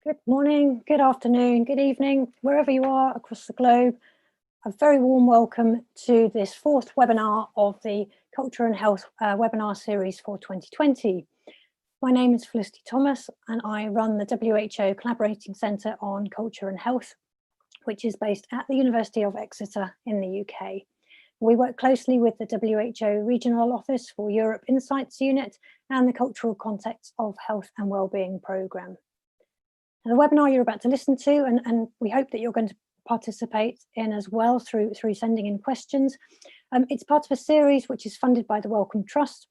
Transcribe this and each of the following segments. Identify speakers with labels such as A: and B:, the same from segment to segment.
A: Good morning, good afternoon, good evening, wherever you are across the globe. A very warm welcome to this fourth webinar of the Culture and Health webinar series for 2020. My name is Felicity Thomas and I run the WHO Collaborating Centre on Culture and Health, which is based at the University of Exeter in the UK. We work closely with the WHO Regional Office for Europe Insights Unit and the Cultural Context of Health and Wellbeing Programme. The webinar you're about to listen to, and we hope that you're going to participate in as well through sending in questions. It's part of a series which is funded by the Wellcome Trust,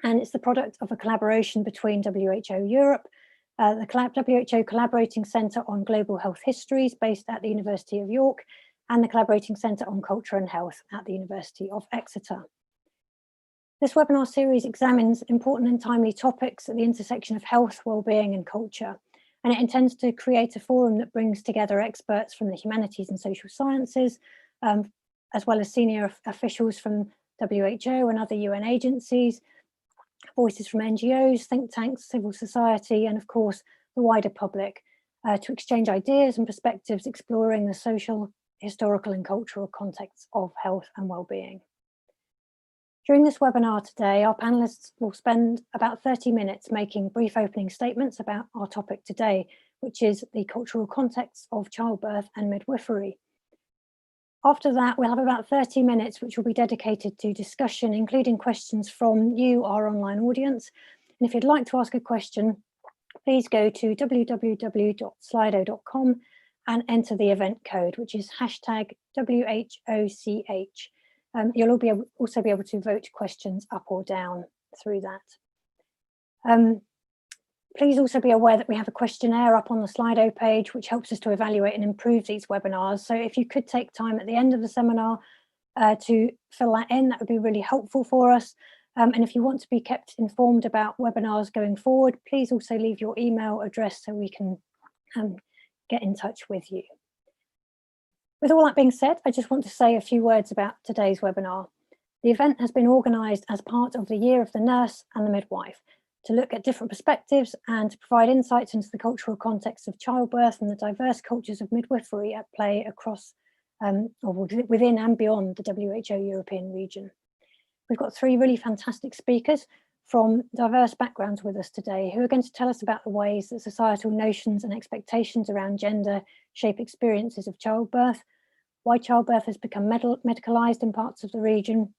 A: and it's the product of a collaboration between WHO Europe, the WHO Collaborating Centre on Global Health Histories based at the University of York, and the Collaborating Centre on Culture and Health at the University of Exeter. This webinar series examines important and timely topics at the intersection of health, wellbeing and culture. And it intends to create a forum that brings together experts from the humanities and social sciences, as well as senior officials from WHO and other UN agencies, voices from NGOs, think tanks, civil society, and of course, the wider public, to exchange ideas and perspectives exploring the social, historical and cultural contexts of health and wellbeing. During this webinar today, our panelists will spend about 30 minutes making brief opening statements about our topic today, which is the cultural context of childbirth and midwifery. After that, we'll have about 30 minutes, which will be dedicated to discussion, including questions from you, our online audience. And if you'd like to ask a question, please go to www.slido.com and enter the event code, which is #WHOCH. You'll also be able to vote questions up or down through that. Please also be aware that we have a questionnaire up on the Slido page, which helps us to evaluate and improve these webinars. So if you could take time at the end of the seminar to fill that in, that would be really helpful for us. And if you want to be kept informed about webinars going forward, please also leave your email address so we can get in touch with you. With all that being said, I just want to say a few words about today's webinar. The event has been organised as part of the Year of the Nurse and the Midwife to look at different perspectives and to provide insights into the cultural context of childbirth and the diverse cultures of midwifery at play across or within and beyond the WHO European region. We've got three really fantastic speakers from diverse backgrounds with us today who are going to tell us about the ways that societal notions and expectations around gender shape experiences of childbirth, why childbirth has become medicalised in parts of the region,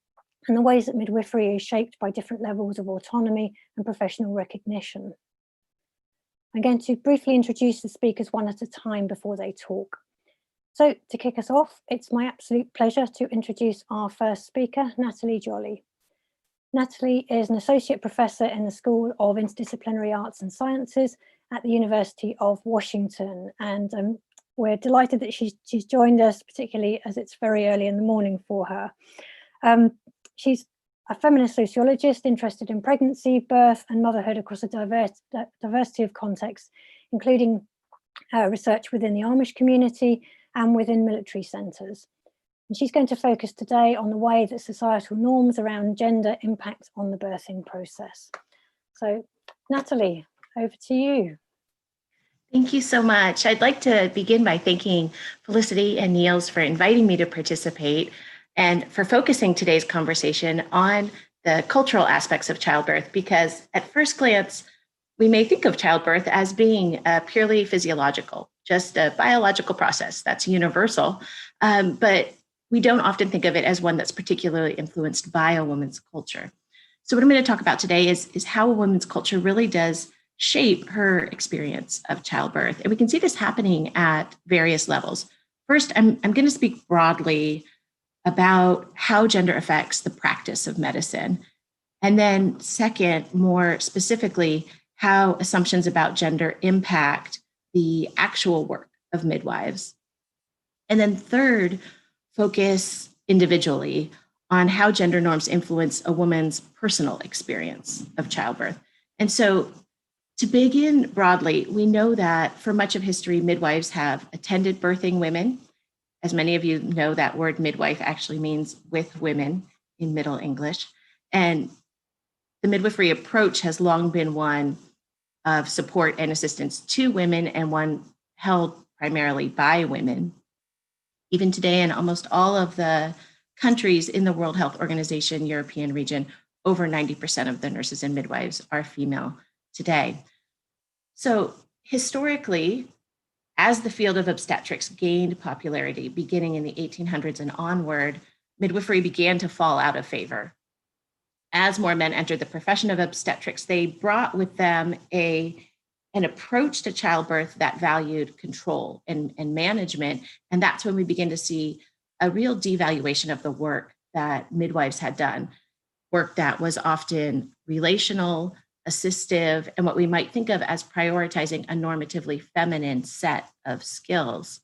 A: and the ways that midwifery is shaped by different levels of autonomy and professional recognition. I'm going to briefly introduce the speakers one at a time before they talk. So to kick us off, it's my absolute pleasure to introduce our first speaker, Natalie Jolly. Natalie is an associate professor in the School of Interdisciplinary Arts and Sciences at the University of Washington. And we're delighted that she's joined us, particularly as it's very early in the morning for her. She's a feminist sociologist interested in pregnancy, birth and motherhood across a diversity of contexts, including research within the Amish community and within military centres. And she's going to focus today on the way that societal norms around gender impact on the birthing process. So, Natalie, over to you.
B: Thank you so much. I'd like to begin by thanking Felicity and Niels for inviting me to participate and for focusing today's conversation on the cultural aspects of childbirth, because at first glance, we may think of childbirth as being purely physiological, just a biological process that's universal, but we don't often think of it as one that's particularly influenced by a woman's culture. So what I'm going to talk about today is how a woman's culture really does shape her experience of childbirth. And we can see this happening at various levels. First, I'm going to speak broadly about how gender affects the practice of medicine. And then second, more specifically, how assumptions about gender impact the actual work of midwives. And then third, focus individually on how gender norms influence a woman's personal experience of childbirth. And so to begin broadly, we know that for much of history, midwives have attended birthing women. As many of you know, that word midwife actually means with women in Middle English. And the midwifery approach has long been one of support and assistance to women, and one held primarily by women. Even today, in almost all of the countries in the World Health Organization European region, over 90% of the nurses and midwives are female today. So historically, as the field of obstetrics gained popularity beginning in the 1800s and onward, midwifery began to fall out of favor. As more men entered the profession of obstetrics, they brought with them an approach to childbirth that valued control and management. And that's when we begin to see a real devaluation of the work that midwives had done, work that was often relational, assistive, and what we might think of as prioritizing a normatively feminine set of skills.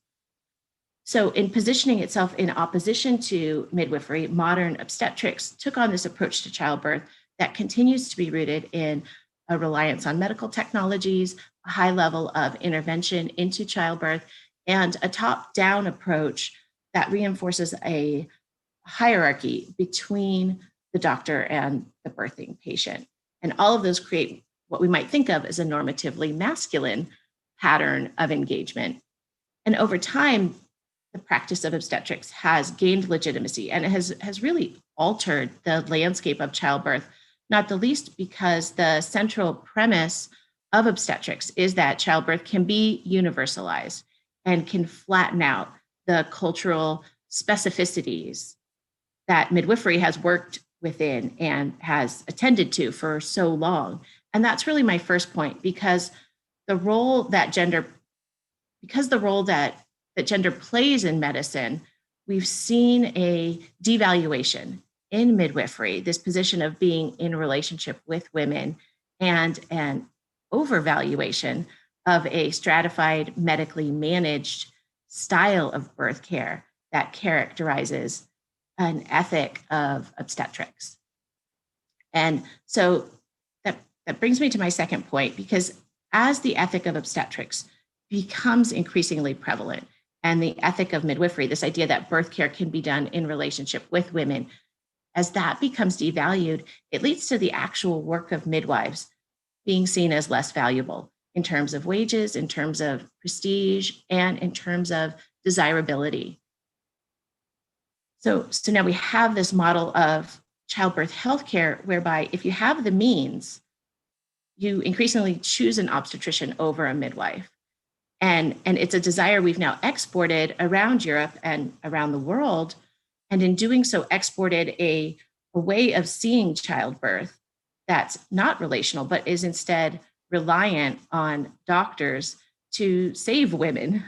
B: So in positioning itself in opposition to midwifery, modern obstetrics took on this approach to childbirth that continues to be rooted in a reliance on medical technologies, a high level of intervention into childbirth, and a top-down approach that reinforces a hierarchy between the doctor and the birthing patient. And all of those create what we might think of as a normatively masculine pattern of engagement. And over time, the practice of obstetrics has gained legitimacy, and it has really altered the landscape of childbirth, not the least because the central premise of obstetrics is that childbirth can be universalized and can flatten out the cultural specificities that midwifery has worked within and has attended to for so long. And that's really my first point, because the role that gender plays in medicine, we've seen a devaluation in midwifery, this position of being in relationship with women, and an overvaluation of a stratified, medically managed style of birth care that characterizes an ethic of obstetrics. And so that brings me to my second point, because as the ethic of obstetrics becomes increasingly prevalent, and the ethic of midwifery, this idea that birth care can be done in relationship with women, as that becomes devalued, it leads to the actual work of midwives being seen as less valuable in terms of wages, in terms of prestige, and in terms of desirability. So now we have this model of childbirth healthcare whereby if you have the means, you increasingly choose an obstetrician over a midwife. And it's a desire we've now exported around Europe and around the world. And in doing so, exported a way of seeing childbirth that's not relational, but is instead reliant on doctors to save women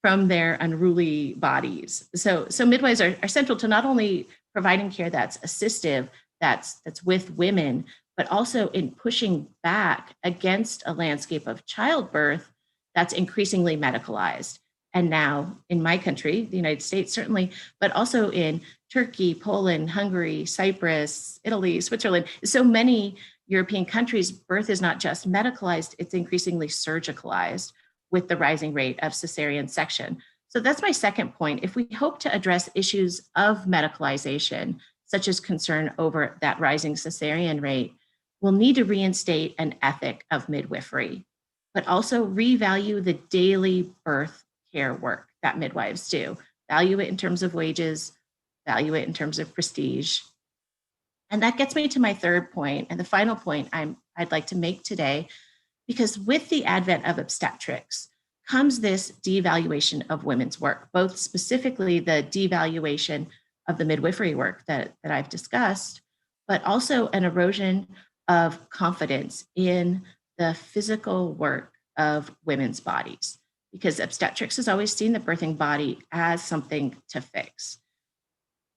B: from their unruly bodies. So midwives are central to not only providing care that's assistive, that's with women, but also in pushing back against a landscape of childbirth that's increasingly medicalized. And now in my country, the United States certainly, but also in Turkey, Poland, Hungary, Cyprus, Italy, Switzerland, so many European countries, birth is not just medicalized, it's increasingly surgicalized with the rising rate of cesarean section. So that's my second point. If we hope to address issues of medicalization, such as concern over that rising cesarean rate, we'll need to reinstate an ethic of midwifery, but also revalue the daily birth care work that midwives do. Value it in terms of wages, value it in terms of prestige. And that gets me to my third point, and the final point I'd like to make today, because with the advent of obstetrics comes this devaluation of women's work, both specifically the devaluation of the midwifery work that I've discussed, but also an erosion of confidence in the physical work of women's bodies, because obstetrics has always seen the birthing body as something to fix.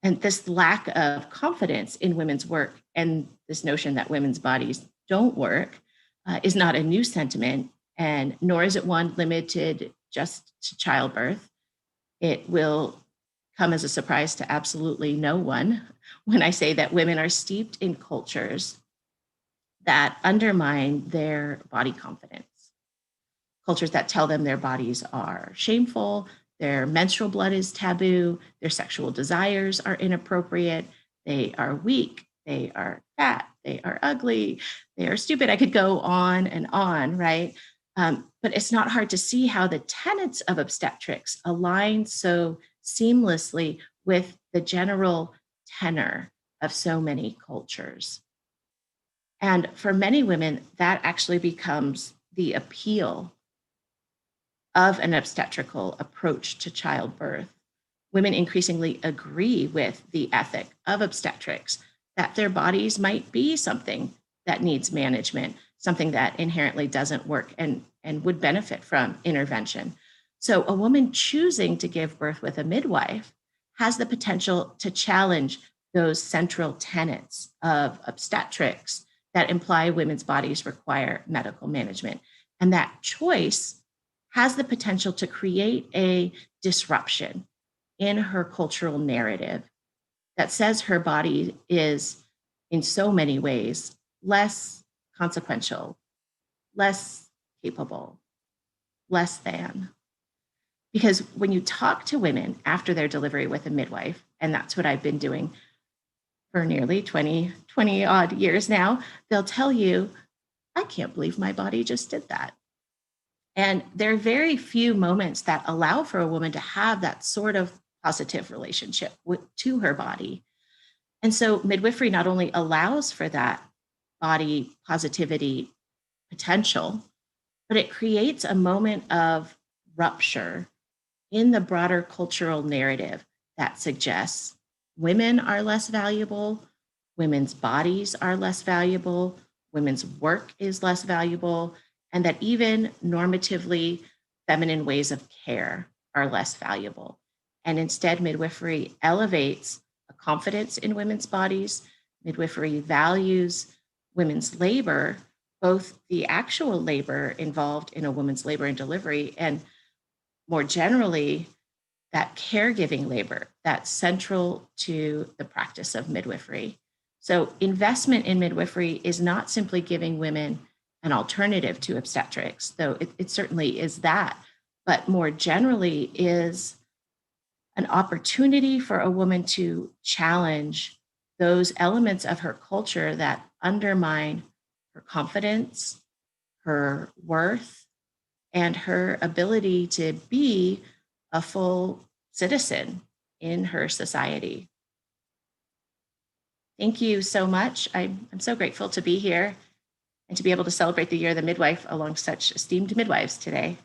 B: And this lack of confidence in women's work and this notion that women's bodies don't work is not a new sentiment, and nor is it one limited just to childbirth. It will come as a surprise to absolutely no one when I say that women are steeped in cultures that undermine their body confidence. Cultures that tell them their bodies are shameful, their menstrual blood is taboo, their sexual desires are inappropriate, they are weak, they are fat, they are ugly, they are stupid. I could go on and on, right? But it's not hard to see how the tenets of obstetrics align so seamlessly with the general tenor of so many cultures. And for many women, that actually becomes the appeal of an obstetrical approach to childbirth. Women increasingly agree with the ethic of obstetrics, that their bodies might be something that needs management, something that inherently doesn't work and would benefit from intervention. So a woman choosing to give birth with a midwife has the potential to challenge those central tenets of obstetrics that imply women's bodies require medical management. And that choice has the potential to create a disruption in her cultural narrative that says her body is, in so many ways, less consequential, less capable, less than. Because when you talk to women after their delivery with a midwife, and that's what I've been doing for nearly 20 odd years now, they'll tell you, I can't believe my body just did that. And there are very few moments that allow for a woman to have that sort of positive relationship to her body. And so midwifery not only allows for that body positivity potential, but it creates a moment of rupture in the broader cultural narrative that suggests women are less valuable, women's bodies are less valuable, women's work is less valuable, and that even normatively feminine ways of care are less valuable. And instead, midwifery elevates a confidence in women's bodies. Midwifery values women's labor, both the actual labor involved in a woman's labor and delivery, and more generally, that caregiving labor that's central to the practice of midwifery. So investment in midwifery is not simply giving women an alternative to obstetrics, though it certainly is that, but more generally is an opportunity for a woman to challenge those elements of her culture that undermine her confidence, her worth, and her ability to be a full citizen in her society. Thank you so much. I'm so grateful to be here and to be able to celebrate the Year of the Midwife along such esteemed midwives today.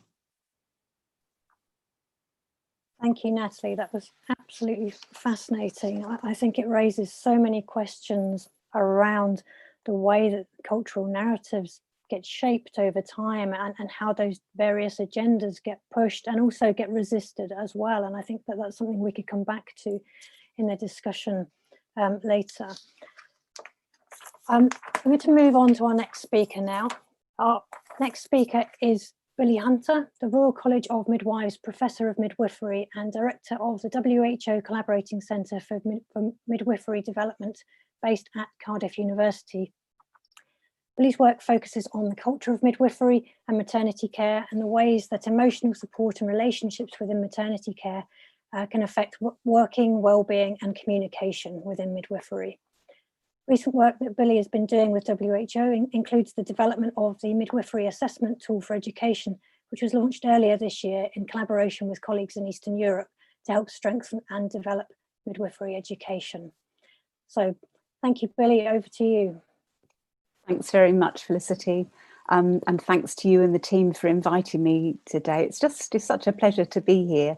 A: Thank you, Natalie. That was absolutely fascinating. I think it raises so many questions around the way that cultural narratives get shaped over time and how those various agendas get pushed and also get resisted as well. And I think that that's something we could come back to in the discussion later. I'm going to move on to our next speaker now. Our next speaker is Billy Hunter, the Royal College of Midwives Professor of Midwifery and Director of the WHO Collaborating Centre for Midwifery Development based at Cardiff University. Billy's work focuses on the culture of midwifery and maternity care and the ways that emotional support and relationships within maternity care can affect working, well-being and communication within midwifery. Recent work that Billy has been doing with WHO includes the development of the midwifery assessment tool for education, which was launched earlier this year in collaboration with colleagues in Eastern Europe to help strengthen and develop midwifery education. So thank you, Billy, over to you.
C: Thanks very much, Felicity. And thanks to you and the team for inviting me today. It's such a pleasure to be here,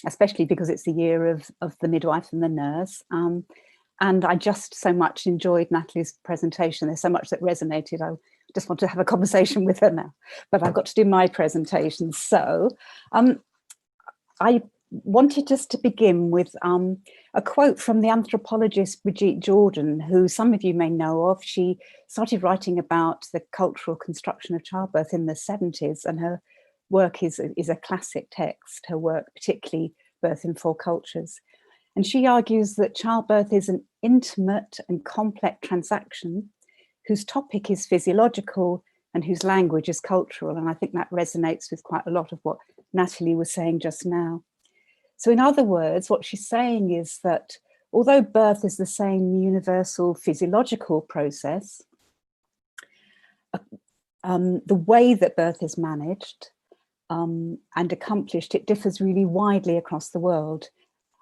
C: especially because it's the year of the midwife and the nurse. And I just so much enjoyed Natalie's presentation. There's so much that resonated. I just want to have a conversation with her now, but I've got to do my presentation. So I wanted just to begin with a quote from the anthropologist Brigitte Jordan, who some of you may know of. She started writing about the cultural construction of childbirth in the 70s, and her work is a classic text, her work, particularly Birth in Four Cultures. And she argues that childbirth is an intimate and complex transaction whose topic is physiological and whose language is cultural. And I think that resonates with quite a lot of what Natalie was saying just now. So in other words, what she's saying is that although birth is the same universal physiological process, the way that birth is managed and accomplished, it differs really widely across the world.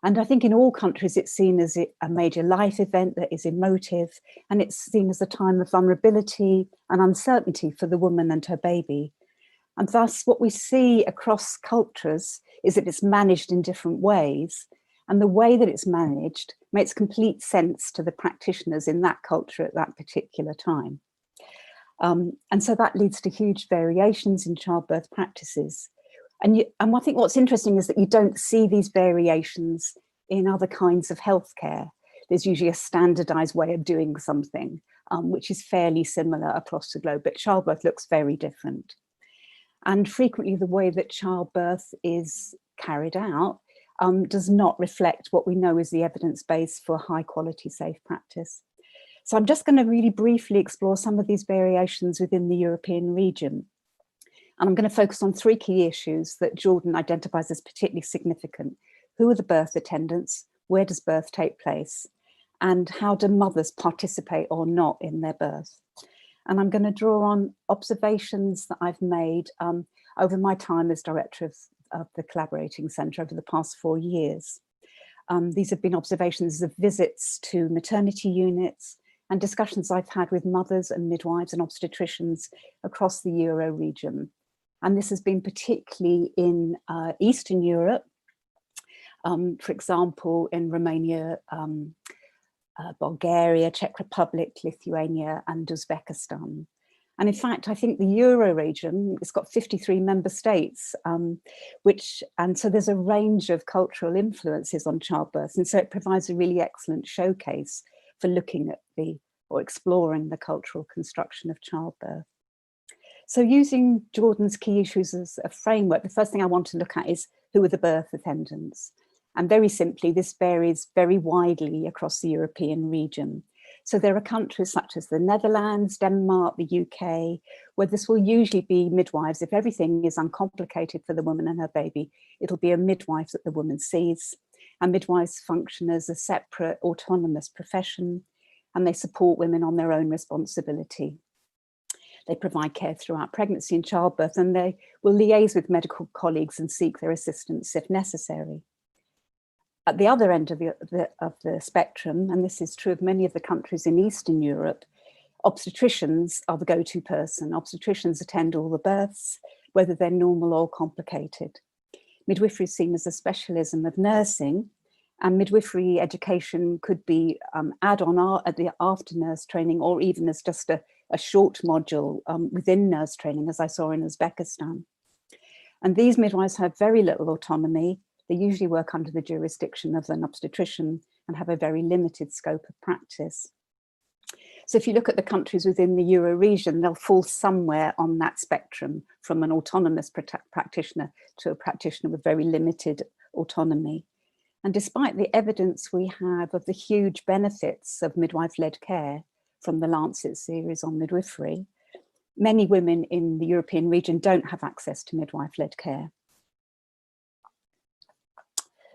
C: And I think in all countries, it's seen as a major life event that is emotive, and it's seen as a time of vulnerability and uncertainty for the woman and her baby. And thus what we see across cultures is that it's managed in different ways. And the way that it's managed makes complete sense to the practitioners in that culture at that particular time. And so that leads to huge variations in childbirth practices. And I think what's interesting is that you don't see these variations in other kinds of healthcare. There's usually a standardized way of doing something, which is fairly similar across the globe, but childbirth looks very different. And frequently the way that childbirth is carried out does not reflect what we know is the evidence base for high quality safe practice. So I'm just going to really briefly explore some of these variations within the European region. And I'm going to focus on three key issues that Jordan identifies as particularly significant. Who are the birth attendants? Where does birth take place? And how do mothers participate or not in their birth? And I'm going to draw on observations that I've made over my time as director of the Collaborating Centre over the past 4 years. These have been observations of visits to maternity units and discussions I've had with mothers and midwives and obstetricians across the Euro region. And this has been particularly in Eastern Europe, for example, in Romania, Bulgaria, Czech Republic, Lithuania, and Uzbekistan. And in fact, I think the Euro region, it's got 53 member states, and so there's a range of cultural influences on childbirth. And so it provides a really excellent showcase for looking at or exploring the cultural construction of childbirth. So using Jordan's key issues as a framework, the first thing I want to look at is who are the birth attendants? And very simply, this varies very widely across the European region. So there are countries such as the Netherlands, Denmark, the UK, where this will usually be midwives. If everything is uncomplicated for the woman and her baby, it'll be a midwife that the woman sees. And midwives function as a separate autonomous profession, and they support women on their own responsibility. They provide care throughout pregnancy and childbirth, and they will liaise with medical colleagues and seek their assistance if necessary. At the other end of the spectrum, and this is true of many of the countries in Eastern Europe, obstetricians are the go-to person. Obstetricians attend all the births, whether they're normal or complicated. Midwifery is seen as a specialism of nursing, and midwifery education could be add-on at the after nurse training, or even as just a short module within nurse training, as I saw in Uzbekistan. And these midwives have very little autonomy. They usually work under the jurisdiction of an obstetrician and have a very limited scope of practice. So if you look at the countries within the Euro region, they'll fall somewhere on that spectrum, from an autonomous practitioner to a practitioner with very limited autonomy. And despite the evidence we have of the huge benefits of midwife-led care from the Lancet series on midwifery, many women in the European region don't have access to midwife-led care.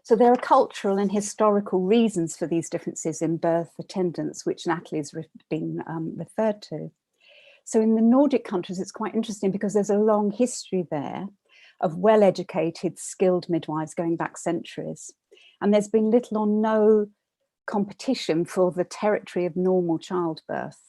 C: So there are cultural and historical reasons for these differences in birth attendance, which Natalie's been referred to. So in the Nordic countries, it's quite interesting because there's a long history there of well-educated, skilled midwives going back centuries. And there's been little or no competition for the territory of normal childbirth.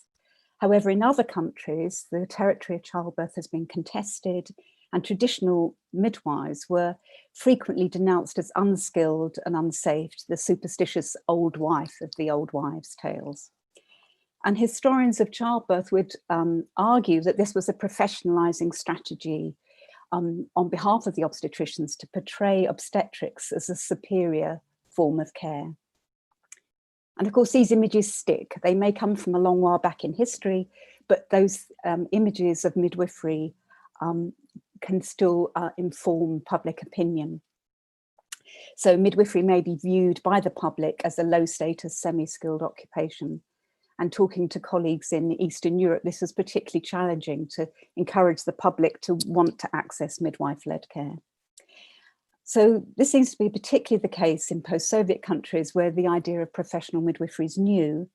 C: However, in other countries, the territory of childbirth has been contested, and traditional midwives were frequently denounced as unskilled and unsafe, the superstitious old wife of the old wives' tales. And historians of childbirth would argue that this was a professionalizing strategy on behalf of the obstetricians to portray obstetrics as a superior form of care. And of course, these images stick. They may come from a long while back in history, but those images of midwifery can still inform public opinion. So midwifery may be viewed by the public as a low status, semi-skilled occupation. And talking to colleagues in Eastern Europe, this was particularly challenging to encourage the public to want to access midwife-led care. So this seems to be particularly the case in post-Soviet countries where the idea of professional midwifery is new.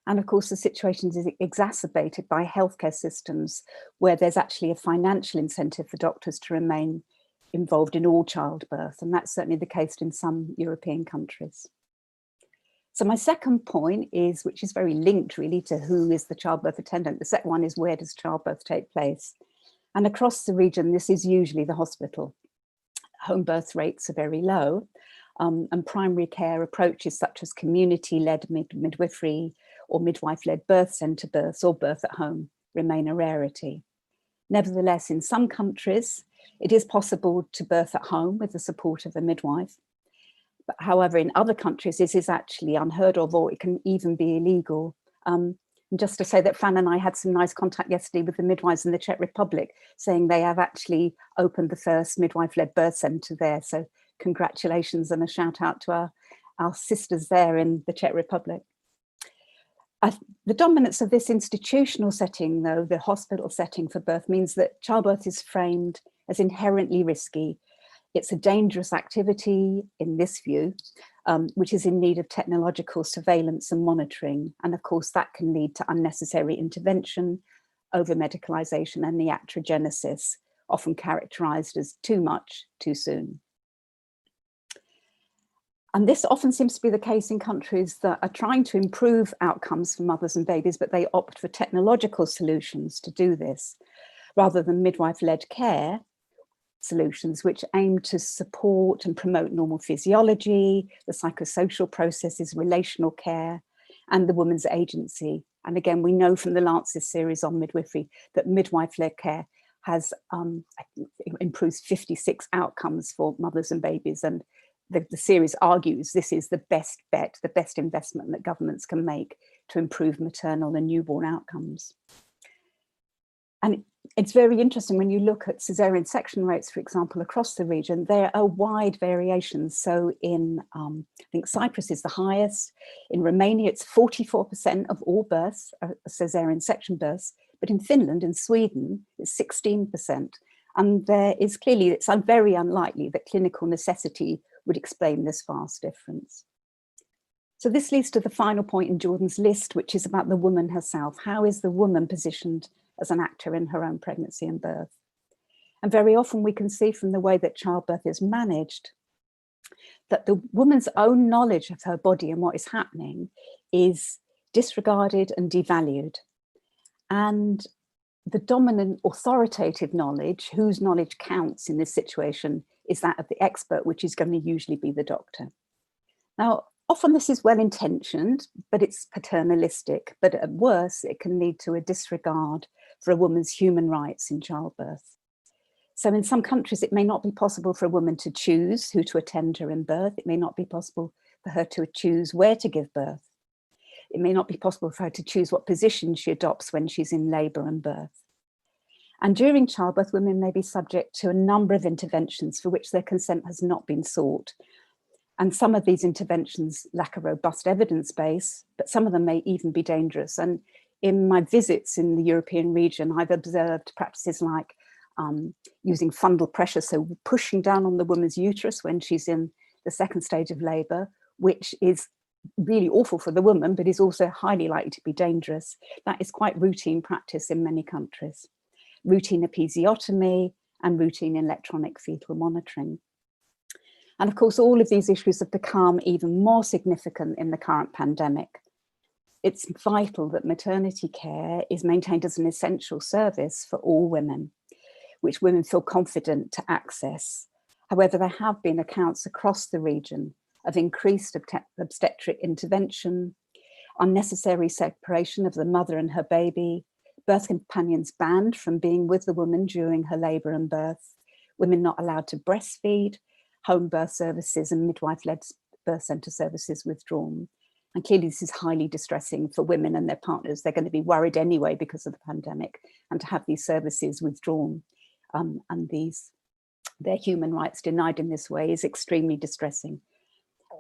C: And of course, the situation is exacerbated by healthcare systems where there's actually a financial incentive for doctors to remain involved in all childbirth. And that's certainly the case in some European countries. So my second point is, which is very linked really to who is the childbirth attendant. The second one is, where does childbirth take place? And across the region, this is usually the hospital. Home birth rates are very low, and primary care approaches such as community-led midwifery or midwife-led birth centre births or birth at home remain a rarity. Nevertheless, in some countries, it is possible to birth at home with the support of a midwife. But however, in other countries, this is actually unheard of, or it can even be illegal. And just to say that Fran and I had some nice contact yesterday with the midwives in the Czech Republic, saying they have actually opened the first midwife-led birth centre there. So congratulations and a shout out to our sisters there in the Czech Republic. The dominance of this institutional setting, though, the hospital setting for birth, means that childbirth is framed as inherently risky. It's a dangerous activity in this view, which is in need of technological surveillance and monitoring. And of course, that can lead to unnecessary intervention, over-medicalisation and iatrogenesis, often characterised as too much, too soon. And this often seems to be the case in countries that are trying to improve outcomes for mothers and babies, but they opt for technological solutions to do this, rather than midwife-led care solutions, which aim to support and promote normal physiology, the psychosocial processes, relational care, and the woman's agency. And again, we know from the Lancet series on midwifery that midwife-led care has improves 56 outcomes for mothers and babies. And the series argues this is the best bet, the best investment that governments can make to improve maternal and newborn outcomes. And it's very interesting when you look at caesarean section rates, for example, across the region, there are wide variations. So in, I think Cyprus is the highest. In Romania, it's 44% of all births are caesarean section births. But in Finland and Sweden, it's 16%. And there is clearly, it's very unlikely that clinical necessity would explain this vast difference. So this leads to the final point in Jordan's list, which is about the woman herself. How is the woman positioned as an actor in her own pregnancy and birth? And very often we can see from the way that childbirth is managed that the woman's own knowledge of her body and what is happening is disregarded and devalued. And the dominant authoritative knowledge, whose knowledge counts in this situation, is that of the expert, which is going to usually be the doctor. Now, often this is well-intentioned, but it's paternalistic. But at worst, it can lead to a disregard for a woman's human rights in childbirth. So in some countries, it may not be possible for a woman to choose who to attend her in birth. It may not be possible for her to choose where to give birth. It may not be possible for her to choose what position she adopts when she's in labour and birth. And during childbirth, women may be subject to a number of interventions for which their consent has not been sought. And some of these interventions lack a robust evidence base, but some of them may even be dangerous. And in my visits in the European region, I've observed practices like using fundal pressure, so pushing down on the woman's uterus when she's in the second stage of labour, which is really awful for the woman, but is also highly likely to be dangerous. That is quite routine practice in many countries. Routine episiotomy and routine electronic fetal monitoring. And of course, all of these issues have become even more significant in the current pandemic. It's vital that maternity care is maintained as an essential service for all women, which women feel confident to access. However, there have been accounts across the region of increased obstetric intervention, unnecessary separation of the mother and her baby, birth companions banned from being with the woman during her labour and birth, women not allowed to breastfeed, home birth services and midwife-led birth centre services withdrawn. And clearly this is highly distressing for women and their partners. They're going to be worried anyway because of the pandemic, and to have these services withdrawn and their human rights denied in this way is extremely distressing.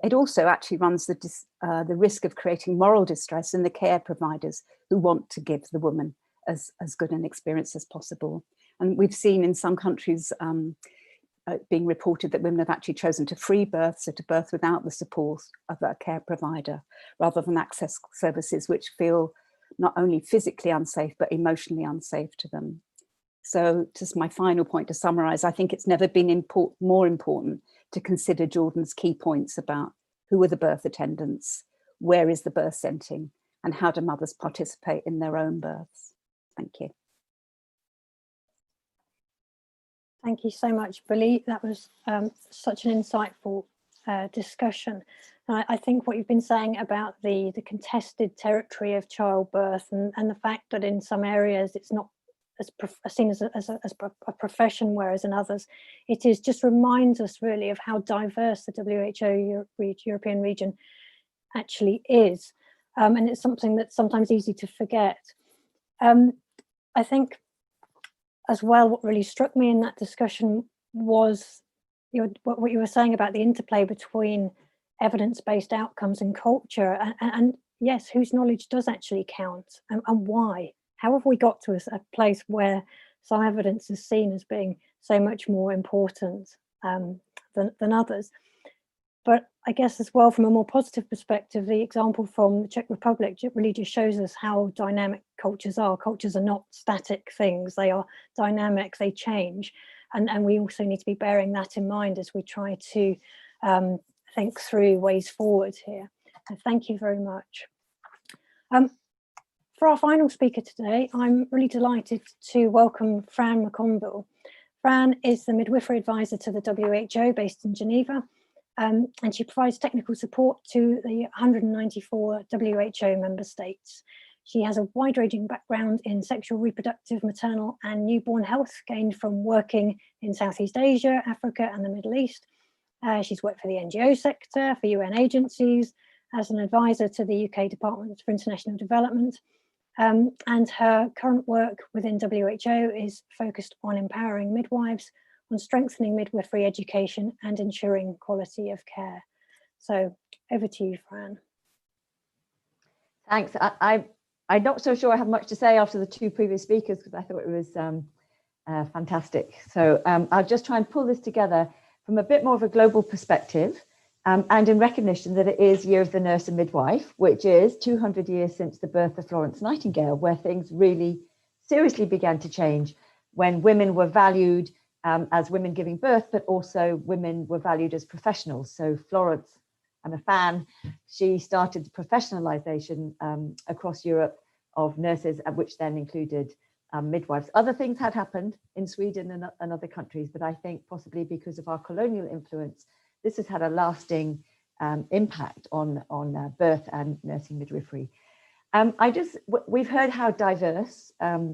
C: It also actually runs the risk of creating moral distress in the care providers who want to give the woman as good an experience as possible. And we've seen in some countries being reported that women have actually chosen to free birth, so to birth without the support of a care provider, rather than access services which feel not only physically unsafe, but emotionally unsafe to them. So just my final point to summarise, I think it's never been more important to consider Jordan's key points about who are the birth attendants, where is the birth setting, and how do mothers participate in their own births. Thank you.
A: Thank you so much, Billy. That was such an insightful discussion. I think what you've been saying about the contested territory of childbirth and the fact that in some areas it's not as seen as a profession, whereas in others it is, just reminds us really of how diverse the WHO European region actually is. And it's something that's sometimes easy to forget. I think as well, what really struck me in that discussion was what you were saying about the interplay between evidence-based outcomes and culture, and yes, whose knowledge does actually count, and why? How have we got to a place where some evidence is seen as being so much more important than others? But I guess as well, from a more positive perspective, the example from the Czech Republic really just shows us how dynamic cultures are. Cultures are not static things, they are dynamic, they change. And we also need to be bearing that in mind as we try to think through ways forward here. So thank you very much. For our final speaker today, I'm really delighted to welcome Fran McConville. Fran is the midwifery advisor to the WHO based in Geneva, and she provides technical support to the 194 WHO member states. She has a wide-ranging background in sexual, reproductive, maternal and newborn health, gained from working in Southeast Asia, Africa and the Middle East. She's worked for the NGO sector, for UN agencies, as an advisor to the UK Department for International Development. And her current work within WHO is focused on empowering midwives, on strengthening midwifery education and ensuring quality of care. So over to you, Fran.
D: Thanks. I'm not so sure I have much to say after the two previous speakers, because I thought it was fantastic. So I'll just try and pull this together from a bit more of a global perspective, and in recognition that it is Year of the Nurse and Midwife, which is 200 years since the birth of Florence Nightingale, where things really seriously began to change, when women were valued as women giving birth, but also women were valued as professionals. So Florence, I'm a fan, she started the professionalization across Europe of nurses, which then included midwives. Other things had happened in Sweden and other countries, but I think possibly because of our colonial influence, this has had a lasting impact on birth and nursing midwifery. We've heard how diverse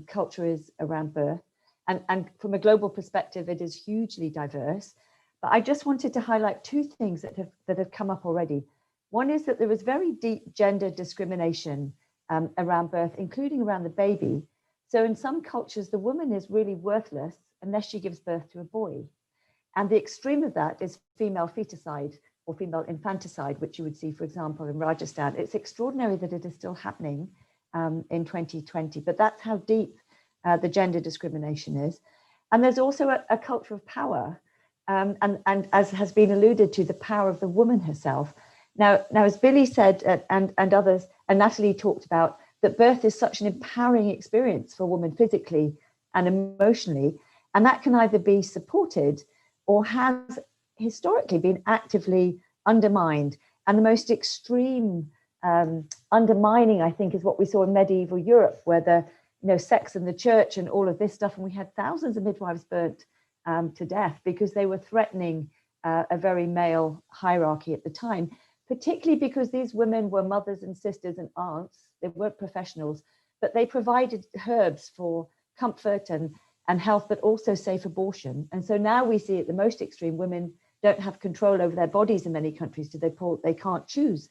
D: culture is around birth, and from a global perspective, it is hugely diverse. But I just wanted to highlight two things that have come up already. One is that there is very deep gender discrimination around birth, including around the baby. So in some cultures, the woman is really worthless unless she gives birth to a boy. And the extreme of that is female feticide or female infanticide, which you would see, for example, in Rajasthan. It's extraordinary that it is still happening in 2020, but that's how deep the gender discrimination is. And there's also a culture of power, and as has been alluded to, the power of the woman herself. Now as Billy said, and others, and Natalie talked about, that birth is such an empowering experience for a woman physically and emotionally, and that can either be supported or has historically been actively undermined. And the most extreme undermining, I think, is what we saw in medieval Europe, where the sex and the church and all of this stuff, and we had thousands of midwives burnt to death because they were threatening a very male hierarchy at the time, particularly because these women were mothers and sisters and aunts. They weren't professionals, but they provided herbs for comfort and health, but also safe abortion. And so now we see at the most extreme, women don't have control over their bodies in many countries. They can't choose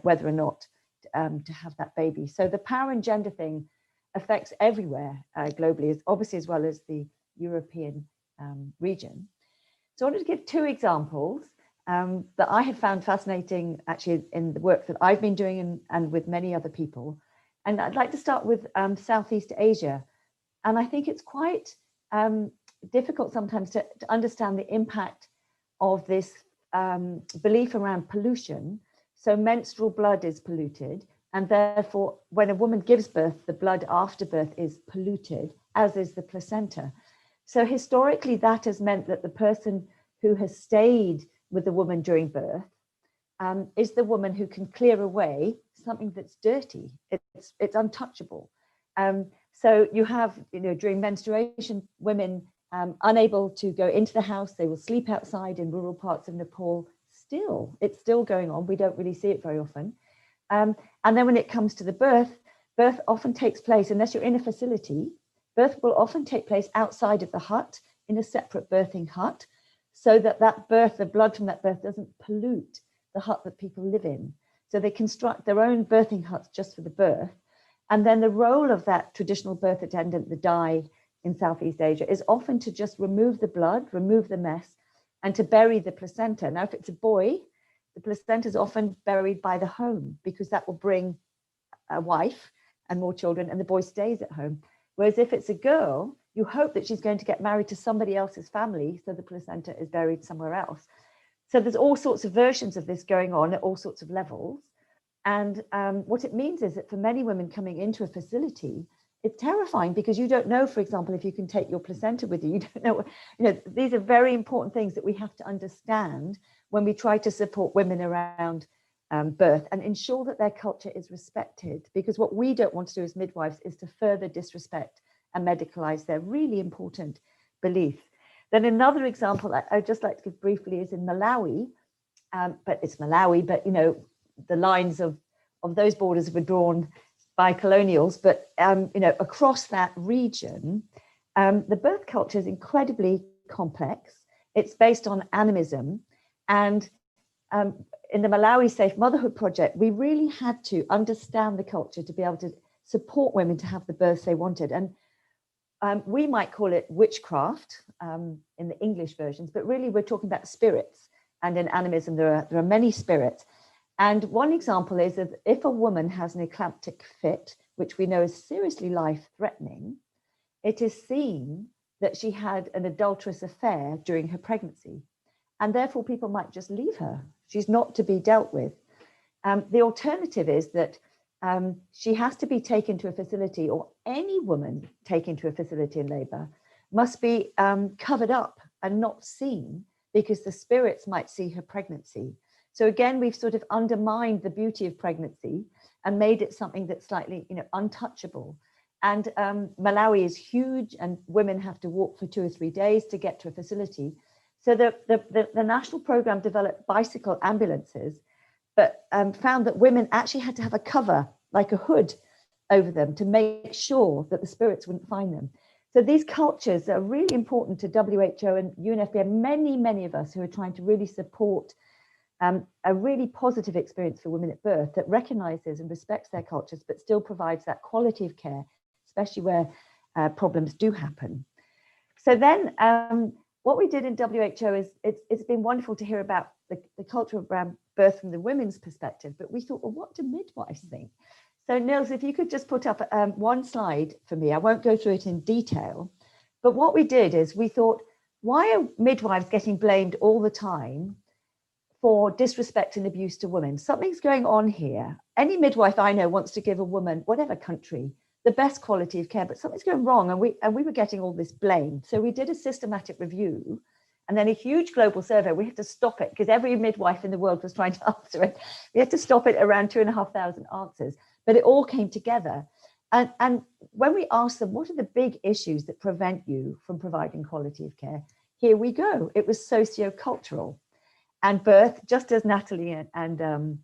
D: whether or not to have that baby. So the power and gender thing affects everywhere globally, obviously, as well as the European region. So I wanted to give two examples that I have found fascinating, actually, in the work that I've been doing and with many other people. And I'd like to start with Southeast Asia. And I think it's quite difficult sometimes to understand the impact of this belief around pollution. So menstrual blood is polluted, and therefore when a woman gives birth, the blood after birth is polluted, as is the placenta. So historically, that has meant that the person who has stayed with the woman during birth is the woman who can clear away something that's dirty. It's untouchable. So you have, during menstruation, women unable to go into the house. They will sleep outside in rural parts of Nepal. It's still going on. We don't really see it very often. And then when it comes to the birth often takes place, unless you're in a facility, birth will often take place outside of the hut in a separate birthing hut, so that the blood from that birth doesn't pollute the hut that people live in. So they construct their own birthing huts just for the birth. And then the role of that traditional birth attendant, the Dai in Southeast Asia, is often to just remove the blood, remove the mess, and to bury the placenta. Now, if it's a boy, the placenta is often buried by the home, because that will bring a wife and more children, and the boy stays at home. Whereas if it's a girl, you hope that she's going to get married to somebody else's family, so the placenta is buried somewhere else. So there's all sorts of versions of this going on at all sorts of levels. And what it means is that for many women coming into a facility, it's terrifying, because you don't know, for example, if you can take your placenta with you. You don't know, these are very important things that we have to understand when we try to support women around birth and ensure that their culture is respected. Because what we don't want to do as midwives is to further disrespect and medicalize their really important beliefs. Then another example I'd just like to give briefly is in Malawi, but it's Malawi, but the lines of those borders were drawn by colonials, but across that region, the birth culture is incredibly complex. It's based on animism, and in the Malawi Safe Motherhood Project, we really had to understand the culture to be able to support women to have the births they wanted. And we might call it witchcraft in the English versions, but really we're talking about spirits. And in animism, there are many spirits. And one example is that if a woman has an eclamptic fit, which we know is seriously life-threatening, it is seen that she had an adulterous affair during her pregnancy. And therefore, people might just leave her. She's not to be dealt with. The alternative is that she has to be taken to a facility, or any woman taken to a facility in labor must be covered up and not seen, because the spirits might see her pregnancy. So again, we've sort of undermined the beauty of pregnancy and made it something that's slightly, untouchable. And Malawi is huge, and women have to walk for 2 or 3 days to get to a facility. So the national program developed bicycle ambulances, but found that women actually had to have a cover, like a hood, over them to make sure that the spirits wouldn't find them. So these cultures are really important to WHO and UNFPA, many, many of us who are trying to really support a really positive experience for women at birth that recognizes and respects their cultures, but still provides that quality of care, especially where problems do happen. So then what we did in WHO is, it's been wonderful to hear about the culture around birth from the women's perspective, but we thought, well, what do midwives think? So Nils, if you could just put up one slide for me. I won't go through it in detail, but what we did is we thought, why are midwives getting blamed all the time for disrespect and abuse to women? Something's going on here. Any midwife I know wants to give a woman, whatever country, the best quality of care, but something's going wrong, and we were getting all this blame. So we did a systematic review, and then a huge global survey. We had to stop it because every midwife in the world was trying to answer it. We had to stop it around 2,500 answers, but it all came together. And when we asked them, what are the big issues that prevent you from providing quality of care? Here we go. It was socio-cultural. And birth, just as Natalie and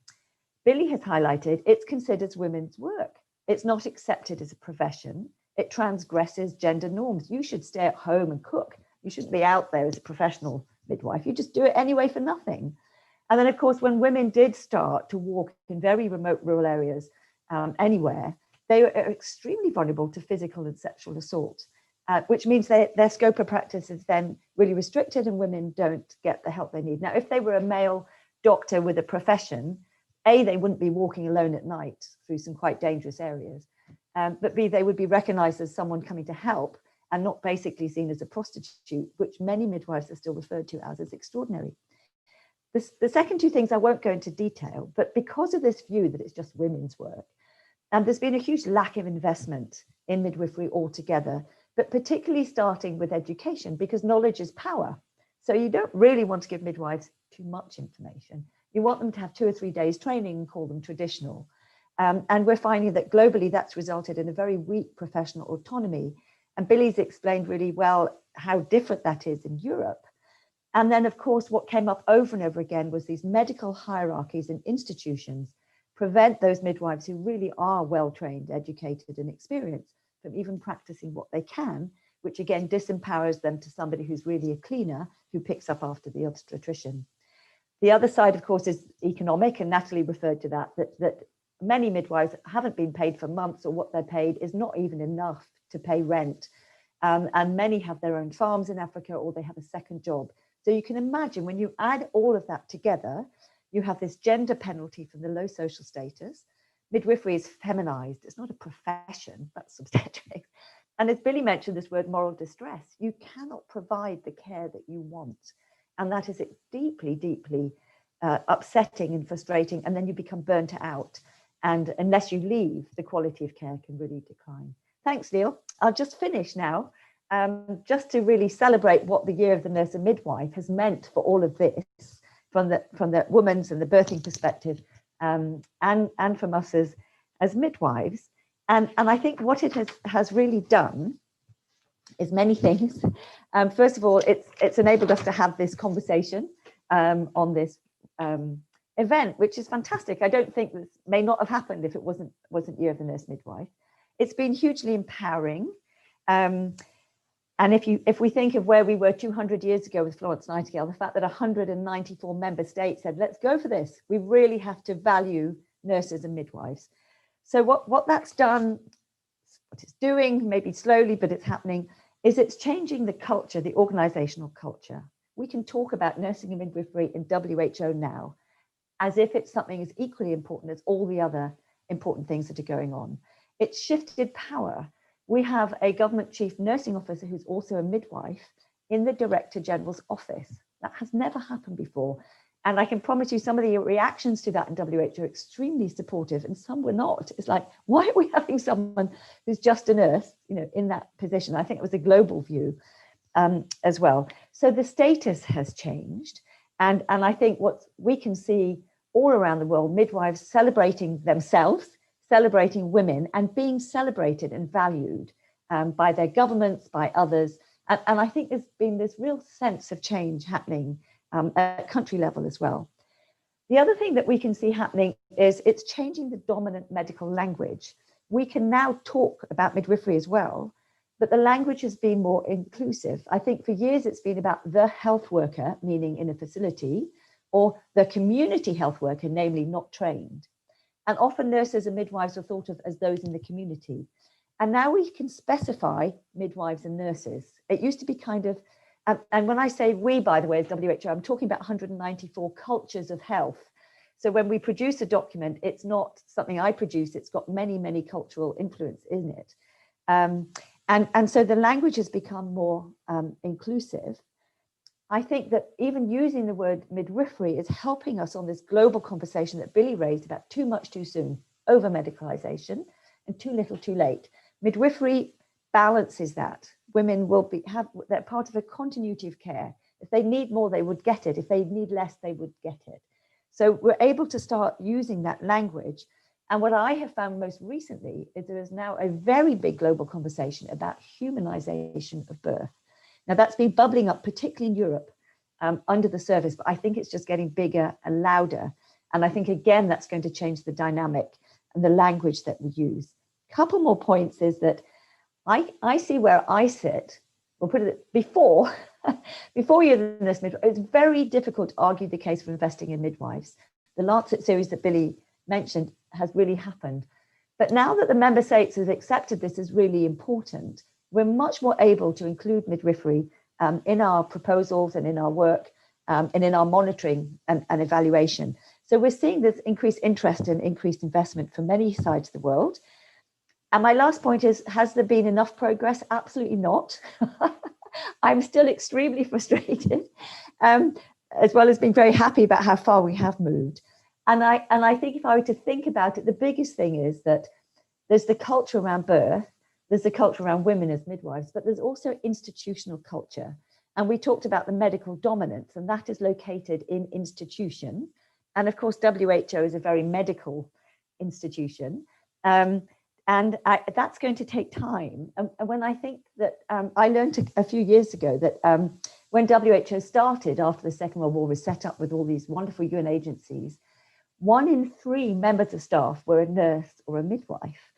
D: Billy has highlighted, it's considered women's work. It's not accepted as a profession. It transgresses gender norms. You should stay at home and cook. You shouldn't be out there as a professional midwife. You just do it anyway for nothing. And then, of course, when women did start to walk in very remote rural areas anywhere, they were extremely vulnerable to physical and sexual assault, which means their scope of practice is then really restricted, and women don't get the help they need. Now, if they were a male doctor with a profession, A, they wouldn't be walking alone at night through some quite dangerous areas, but B, they would be recognized as someone coming to help, and not basically seen as a prostitute, which many midwives are still referred to as extraordinary. The second two things I won't go into detail, but because of this view that it's just women's work, and there's been a huge lack of investment in midwifery altogether, but particularly starting with education, because knowledge is power. So you don't really want to give midwives too much information. You want them to have 2 or 3 days training and call them traditional. And we're finding that globally that's resulted in a very weak professional autonomy. And Billy's explained really well how different that is in Europe. And then, of course, what came up over and over again was these medical hierarchies and institutions prevent those midwives who really are well-trained, educated and experienced from even practicing what they can, which again disempowers them to somebody who's really a cleaner who picks up after the obstetrician. The other side, of course, is economic, and Natalie referred to that many midwives haven't been paid for months, or what they're paid is not even enough to pay rent. And many have their own farms in Africa, or they have a second job. So you can imagine when you add all of that together, you have this gender penalty from the low social status. Midwifery is feminized. It's not a profession, that's obstetrics. And as Billy mentioned, this word moral distress, you cannot provide the care that you want. And that is deeply, deeply upsetting and frustrating. And then you become burnt out. And unless you leave, the quality of care can really decline. Thanks, Neil. I'll just finish now, just to really celebrate what the Year of the Nurse and Midwife has meant for all of this, from the woman's and the birthing perspective, and from us as midwives. And I think what it has really done is many things. First of all, it's enabled us to have this conversation on this event, which is fantastic. I don't think this may not have happened if it wasn't Year of the Nurse Midwife. It's been hugely empowering. And if we think of where we were 200 years ago with Florence Nightingale, the fact that 194 member states said, let's go for this. We really have to value nurses and midwives. So what that's done, what it's doing, maybe slowly, but it's happening, is it's changing the culture, the organizational culture. We can talk about nursing and midwifery in WHO now as if it's something as equally important as all the other important things that are going on. It's shifted power. We have a government chief nursing officer who's also a midwife in the Director General's office. That has never happened before. And I can promise you some of the reactions to that in WHO are extremely supportive, and some were not. It's like, why are we having someone who's just a nurse, in that position? I think it was a global view as well. So the status has changed. And I think what we can see all around the world, midwives celebrating themselves, celebrating women, and being celebrated and valued by their governments, by others. And I think there's been this real sense of change happening at country level as well. The other thing that we can see happening is it's changing the dominant medical language. We can now talk about midwifery as well, but the language has been more inclusive. I think for years it's been about the health worker, meaning in a facility, or the community health worker, namely not trained. And often nurses and midwives are thought of as those in the community. And now we can specify midwives and nurses. It used to be kind of, and when I say we, by the way, as WHO, I'm talking about 194 cultures of health. So when we produce a document, it's not something I produce, it's got many, many cultural influence in it. And so the language has become more inclusive. I think that even using the word midwifery is helping us on this global conversation that Billy raised about too much too soon, over medicalization, and too little too late. Midwifery balances that. Women will they're part of a continuity of care. If they need more, they would get it. If they need less, they would get it. So we're able to start using that language. And what I have found most recently is there is now a very big global conversation about humanization of birth. Now that's been bubbling up, particularly in Europe, under the surface, but I think it's just getting bigger and louder. And I think, again, that's going to change the dynamic and the language that we use. A couple more points is that I see where I sit, we'll put it before you're in this midwife, it's very difficult to argue the case for investing in midwives. The Lancet series that Billy mentioned has really happened. But now that the member states have accepted this is really important, we're much more able to include midwifery in our proposals and in our work and in our monitoring and evaluation. So we're seeing this increased interest and increased investment from many sides of the world. And my last point is, has there been enough progress? Absolutely not. I'm still extremely frustrated, as well as being very happy about how far we have moved. And I think if I were to think about it, the biggest thing is that there's the culture around birth, there's the culture around women as midwives, but there's also institutional culture. And we talked about the medical dominance, and that is located in institution. And of course, WHO is a very medical institution. That's going to take time. And when I think that I learned a few years ago that when WHO started after the Second World War was set up with all these wonderful UN agencies, 1 in 3 members of staff were a nurse or a midwife.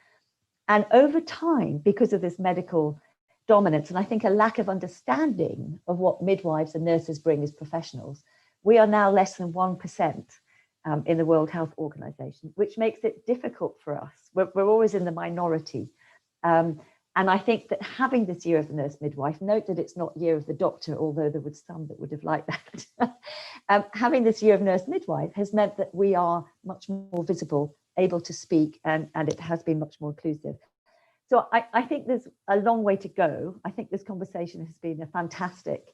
D: And over time, because of this medical dominance, and I think a lack of understanding of what midwives and nurses bring as professionals, we are now less than 1% in the World Health Organization, which makes it difficult for us. We're always in the minority. And I think that having this year of the nurse midwife, note that it's not year of the doctor, although there was some that would have liked that. Having this year of nurse midwife has meant that we are much more visible, able to speak, and it has been much more inclusive. So I think there's a long way to go. I think this conversation has been a fantastic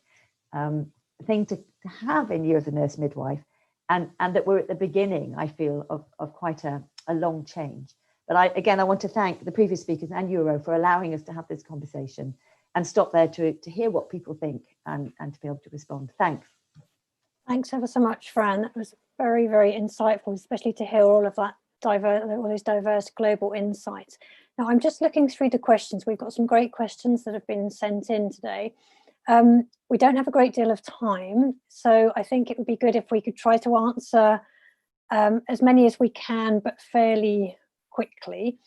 D: thing to have in Year of the Nurse Midwife, and that we're at the beginning, I feel, of quite a long change. But I want to thank the previous speakers and Euro for allowing us to have this conversation and stop there to hear what people think and to be able to respond. Thanks.
A: Thanks ever so much, Fran. That was very, very insightful, especially to hear all of that all those diverse global insights. Now, I'm just looking through the questions. We've got some great questions that have been sent in today. We don't have a great deal of time, so I think it would be good if we could try to answer as many as we can, but fairly quickly.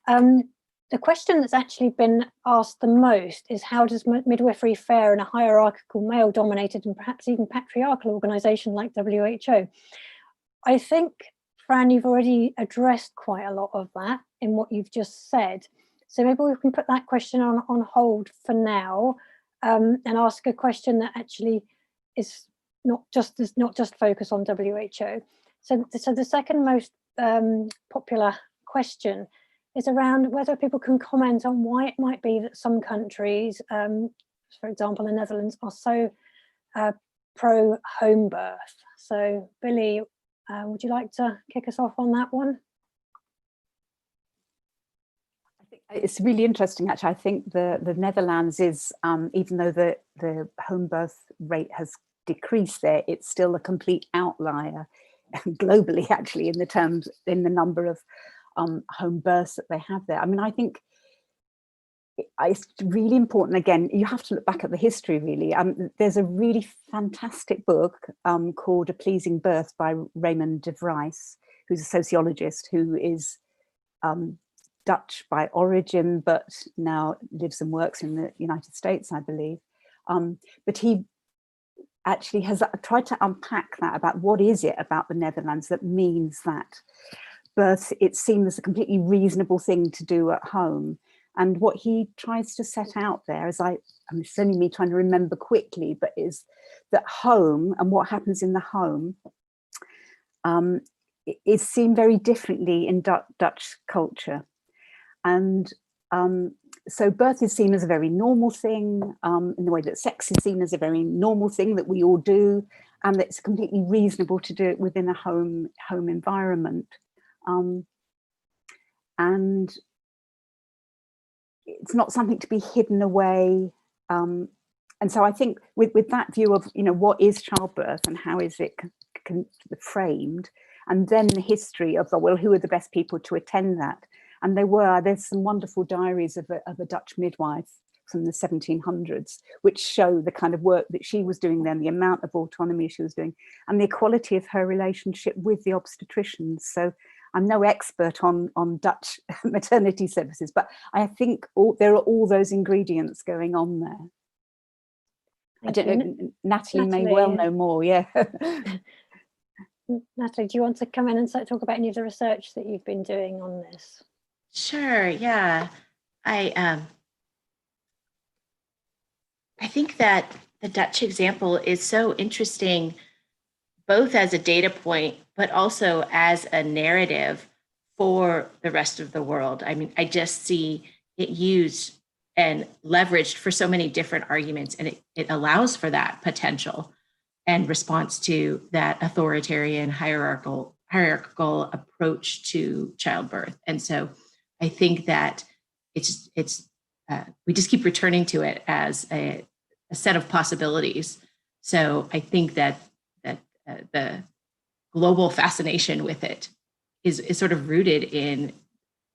A: The question that's actually been asked the most is, how does midwifery fare in a hierarchical, male-dominated and perhaps even patriarchal organisation like WHO? I think, Fran, you've already addressed quite a lot of that in what you've just said. So maybe we can put that question on hold for now, and ask a question that actually is not just focused on WHO. So the second most popular question is around whether people can comment on why it might be that some countries, for example, the Netherlands, are so pro home birth. So Billy, would you like to kick us off on that one?
C: I think it's really interesting, actually. I think the Netherlands is, even though the home birth rate has decreased there, it's still a complete outlier globally, actually, in the number of home births that they have there. I mean, I think it's really important. Again, you have to look back at the history, really. There's a really fantastic book called A Pleasing Birth by Raymond de Vries, who's a sociologist who is Dutch by origin, but now lives and works in the United States, I believe. But he actually has tried to unpack that, about what is it about the Netherlands that means that birth, it seems a completely reasonable thing to do at home. And what he tries to set out there, it's only me trying to remember quickly, but is that home and what happens in the home is seen very differently in Dutch culture. And so birth is seen as a very normal thing, in the way that sex is seen as a very normal thing that we all do, and that it's completely reasonable to do it within a home environment. And it's not something to be hidden away. And so I think with that view of, what is childbirth and how is it framed, and then the history of, well, who are the best people to attend that? And there's some wonderful diaries of a Dutch midwife from the 1700s, which show the kind of work that she was doing then, the amount of autonomy she was doing, and the equality of her relationship with the obstetricians. So I'm no expert on Dutch maternity services, but I think there are all those ingredients going on there. I don't know, Natalie may well know more, yeah.
A: Natalie, do you want to come in and talk about any of the research that you've been doing on this?
B: Sure, yeah. I think that the Dutch example is so interesting, both as a data point, but also as a narrative for the rest of the world. I mean, I just see it used and leveraged for so many different arguments, and it allows for that potential and response to that authoritarian hierarchical approach to childbirth. And so I think that we just keep returning to it as a set of possibilities. So I think that the global fascination with it is sort of rooted in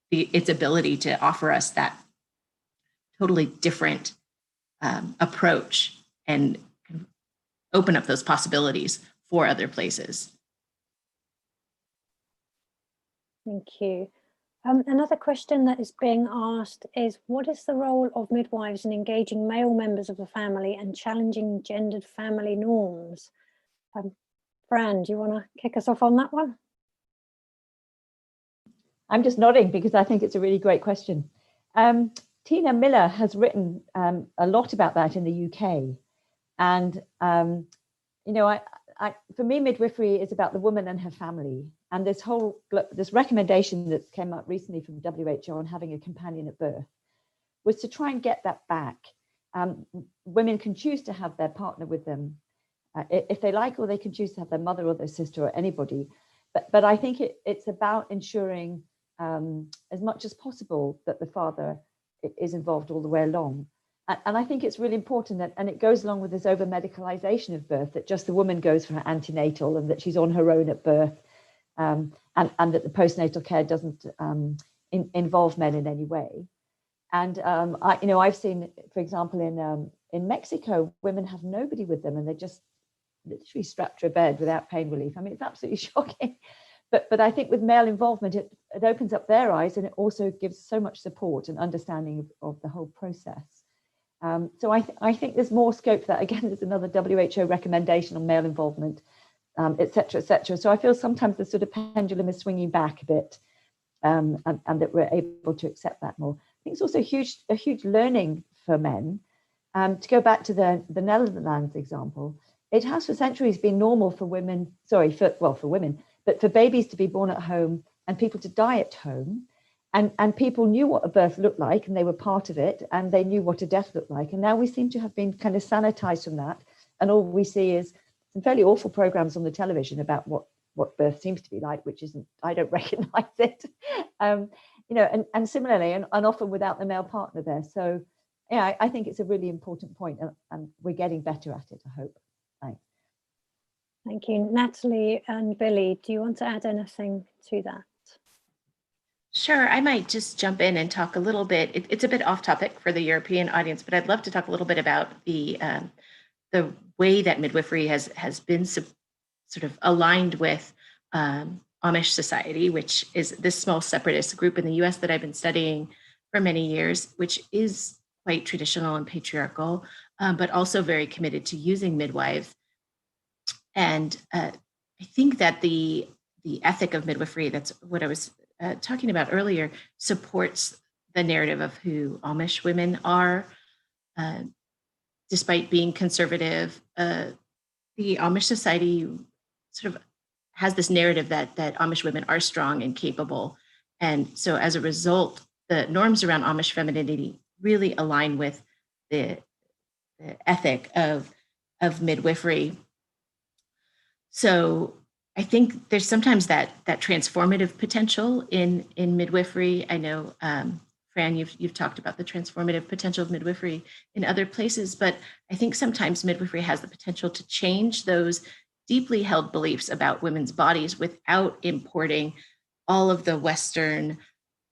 B: its ability to offer us that totally different approach and open up those possibilities for other places.
A: Thank you. Another question that is being asked is, what is the role of midwives in engaging male members of the family and challenging gendered family norms? Fran, do you want to kick us off on that one?
D: I'm just nodding because I think it's a really great question. Tina Miller has written a lot about that in the UK. And, you know, for me, midwifery is about the woman and her family. And this recommendation that came up recently from WHO on having a companion at birth was to try and get that back. Women can choose to have their partner with them if they like, or they can choose to have their mother or their sister or anybody. But I think it's about ensuring as much as possible that the father is involved all the way along. And I think it's really important that, and it goes along with this over medicalization of birth, that just the woman goes for her antenatal and that she's on her own at birth, and that the postnatal care doesn't involve men in any way. And I've seen, for example, in Mexico, women have nobody with them and they just literally strapped to a bed without pain relief. I mean, it's absolutely shocking. But I think with male involvement, it opens up their eyes, and it also gives so much support and understanding of the whole process. So I think there's more scope for that. Again, there's another WHO recommendation on male involvement, et cetera, et cetera. So I feel sometimes the sort of pendulum is swinging back a bit, and that we're able to accept that more. I think it's also a huge learning for men. To go back to the Netherlands example, it has for centuries been normal for women, for women, but for babies to be born at home and people to die at home. And people knew what a birth looked like, and they were part of it, and they knew what a death looked like. And now we seem to have been kind of sanitized from that. And all we see is some fairly awful programs on the television about what birth seems to be like, which isn't, I don't recognize it. And similarly, and often without the male partner there. So yeah, I think it's a really important point, and we're getting better at it, I hope. Thanks.
A: Thank you. Natalie and Billy, do you want to add anything to that?
B: Sure, I might just jump in and talk a little bit. It's a bit off topic for the European audience, but I'd love to talk a little bit about the way that midwifery has been sort of aligned with Amish society, which is this small separatist group in the US that I've been studying for many years, which is quite traditional and patriarchal, but also very committed to using midwives. And I think that the ethic of midwifery, that's what I was talking about earlier, supports the narrative of who Amish women are. Despite being conservative, the Amish society sort of has this narrative that Amish women are strong and capable. And so as a result, the norms around Amish femininity really align with the ethic of midwifery. So I think there's sometimes that transformative potential in midwifery. I know, Fran, you've talked about the transformative potential of midwifery in other places, but I think sometimes midwifery has the potential to change those deeply held beliefs about women's bodies without importing all of the Western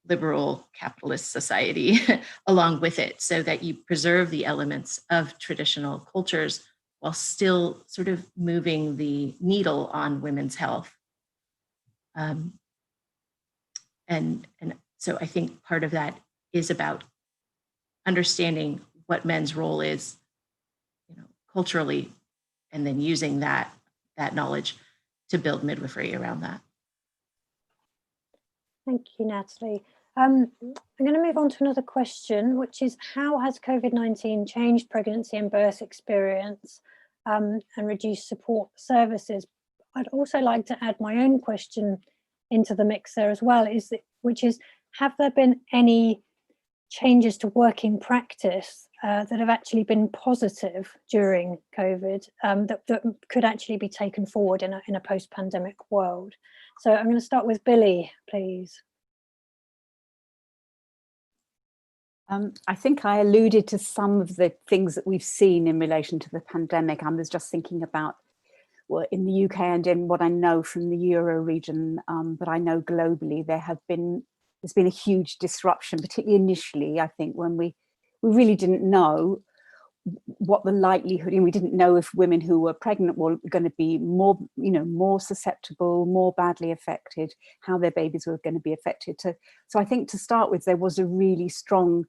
B: liberal capitalist society along with it, so that you preserve the elements of traditional cultures while still sort of moving the needle on women's health. And so I think part of that is about understanding what men's role is, culturally, and then using that knowledge to build midwifery around that.
A: Thank you, Natalie. I'm going to move on to another question, which is, how has COVID-19 changed pregnancy and birth experience and reduced support services? I'd also like to add my own question into the mix there as well, which is, have there been any changes to working practice that have actually been positive during COVID, that could actually be taken forward in a post-pandemic world? So I'm going to start with Billy, please.
C: I think I alluded to some of the things that we've seen in relation to the pandemic. I was just thinking about, well, in the UK and in what I know from the Euro region, but I know globally there's been a huge disruption, particularly initially, I think, when we really didn't know what the likelihood, and we didn't know if women who were pregnant were going to be more susceptible, more badly affected, how their babies were going to be affected. So I think to start with, there was a really strong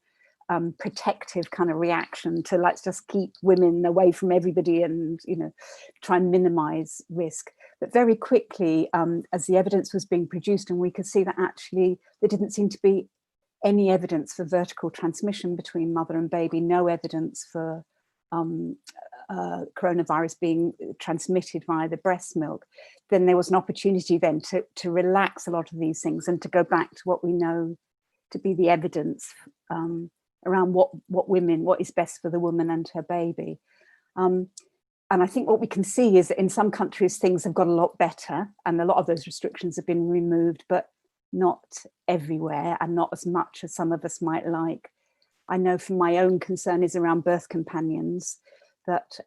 C: protective kind of reaction to, let's just keep women away from everybody and try and minimize risk. But very quickly, as the evidence was being produced, and we could see that actually there didn't seem to be any evidence for vertical transmission between mother and baby, no evidence for coronavirus being transmitted via the breast milk, then there was an opportunity then to relax a lot of these things and to go back to what we know to be the evidence around what is best for the woman and her baby. And I think what we can see is that in some countries things have got a lot better and a lot of those restrictions have been removed, but not everywhere and not as much as some of us might like. I know from my own concern is around birth companions, that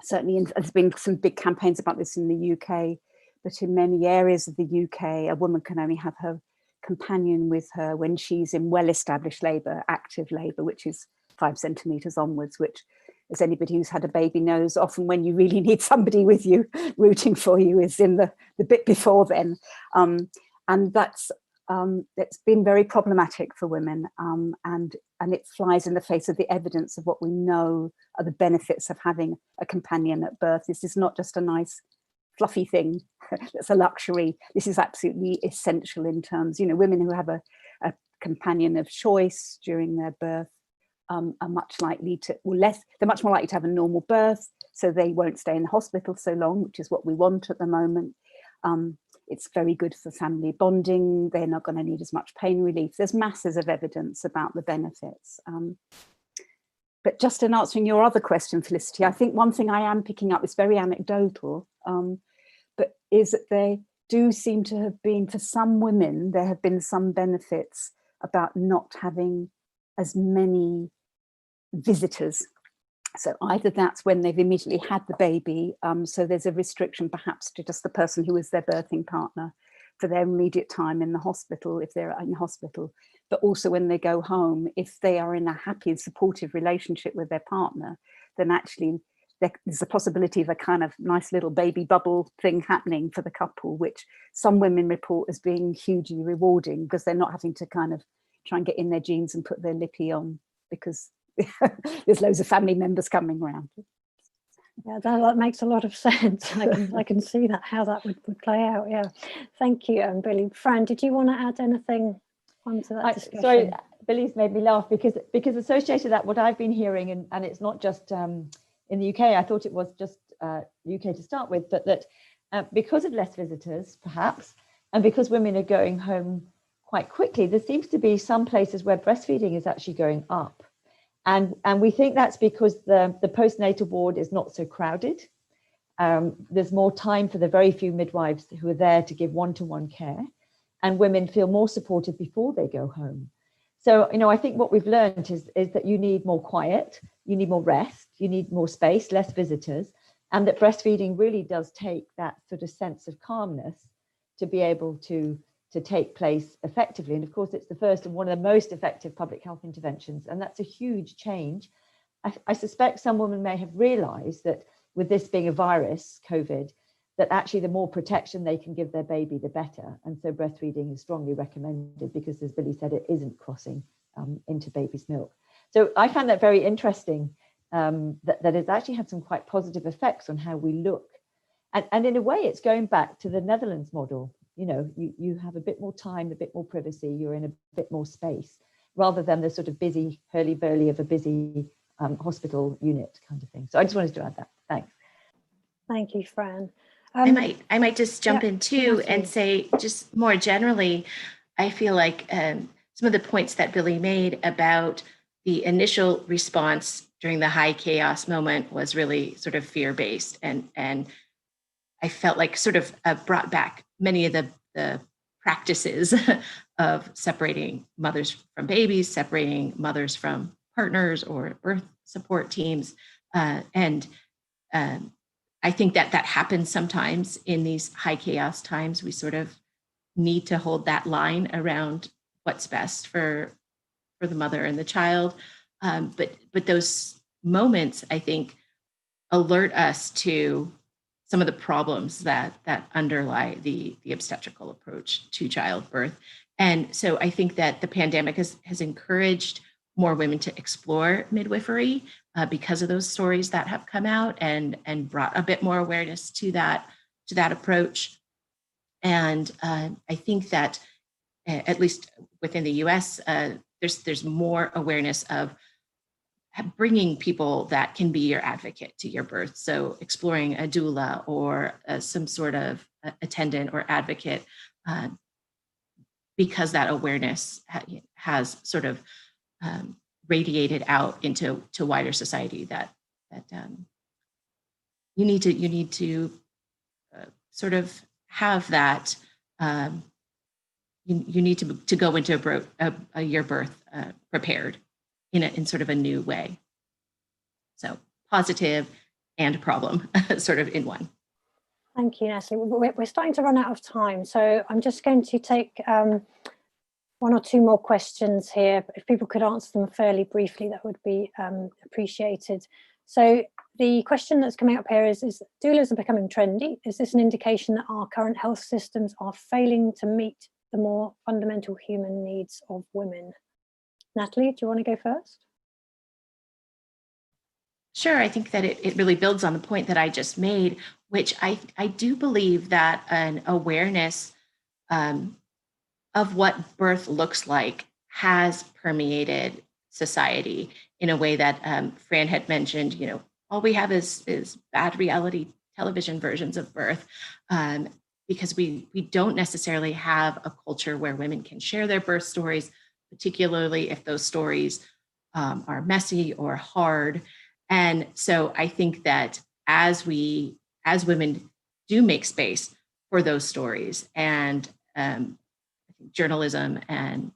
C: certainly there's been some big campaigns about this in the UK, but in many areas of the UK, a woman can only have her companion with her when she's in well-established labour, active labour, which is 5 centimetres onwards, which, as anybody who's had a baby knows, often when you really need somebody with you rooting for you is in the bit before then. And that's been very problematic for women, and it flies in the face of the evidence of what we know are the benefits of having a companion at birth. This is not just a nice fluffy thing that's a luxury. This is absolutely essential in terms, women who have a companion of choice during their birth are much likely to, they're much more likely to have a normal birth, so they won't stay in the hospital so long, which is what we want at the moment. It's very good for family bonding. They're not going to need as much pain relief. There's masses of evidence about the benefits. But just in answering your other question, Felicity, I think one thing I am picking up is very anecdotal, but is that they do seem to have been, for some women, there have been some benefits about not having as many visitors. So either that's when they've immediately had the baby, so there's a restriction perhaps to just the person who is their birthing partner for their immediate time in the hospital, if they're in hospital, but also when they go home, if they are in a happy and supportive relationship with their partner, then actually there's a possibility of a kind of nice little baby bubble thing happening for the couple, which some women report as being hugely rewarding because they're not having to kind of try and get in their jeans and put their lippy on because there's loads of family members coming around.
A: Yeah, that makes a lot of sense. I can see that, how that would play out. Yeah, thank you, Billy. Fran, did you want to add anything onto that discussion?
D: Sorry, Billy's made me laugh because associated that what I've been hearing, and it's not just in the UK. I thought it was just UK to start with, but that because of less visitors, perhaps, and because women are going home quite quickly, there seems to be some places where breastfeeding is actually going up. And we think that's because the postnatal ward is not so crowded. There's more time for the very few midwives who are there to give one-to-one care, and women feel more supported before they go home. So, I think what we've learned is that you need more quiet, you need more rest, you need more space, less visitors, and that breastfeeding really does take that sort of sense of calmness to be able to take place effectively. And of course, it's the first and one of the most effective public health interventions. And that's a huge change. I suspect some women may have realized that with this being a virus, COVID, that actually the more protection they can give their baby, the better. And so breastfeeding is strongly recommended because, as Billy said, it isn't crossing into baby's milk. So I find that very interesting, that it's actually had some quite positive effects on how we look. And in a way, it's going back to the Netherlands model. You have a bit more time, a bit more privacy, you're in a bit more space, rather than the sort of busy hurly-burly of a busy hospital unit kind of thing. So I just wanted to add that. Thanks.
A: Thank you, Fran.
B: I might just jump in too
A: Natalie.
B: and say, just more generally, I feel like some of the points that Billy made about the initial response during the high chaos moment was really sort of fear-based, and I felt like sort of brought back many of the practices of separating mothers from babies, separating mothers from partners or birth support teams, and I think that happens sometimes in these high chaos times. We sort of need to hold that line around what's best for the mother and the child. But those moments, I think, alert us to some of the problems that underlie the obstetrical approach to childbirth. And so I think that the pandemic has encouraged more women to explore midwifery because of those stories that have come out, and brought a bit more awareness to that approach. And I think that at least within the US, there's more awareness of bringing people that can be your advocate to your birth. So exploring a doula or some sort of attendant or advocate, because that awareness has sort of radiated out into wider society that you need to sort of have that. You need to go into your birth prepared in sort of a new way. So positive and problem sort of in one.
A: Thank you, Natalie. We're starting to run out of time, so I'm just going to take one or two more questions here. If people could answer them fairly briefly, that would be appreciated. So the question that's coming up here is doulas are becoming trendy. Is this an indication that our current health systems are failing to meet the more fundamental human needs of women? Natalie, do you want to go first?
B: Sure, I think that it really builds on the point that I just made, which I do believe that an awareness of what birth looks like has permeated society in a way that Fran had mentioned. All we have is bad reality television versions of birth, because we don't necessarily have a culture where women can share their birth stories, particularly if those stories are messy or hard. And so I think that as women do make space for those stories, and journalism and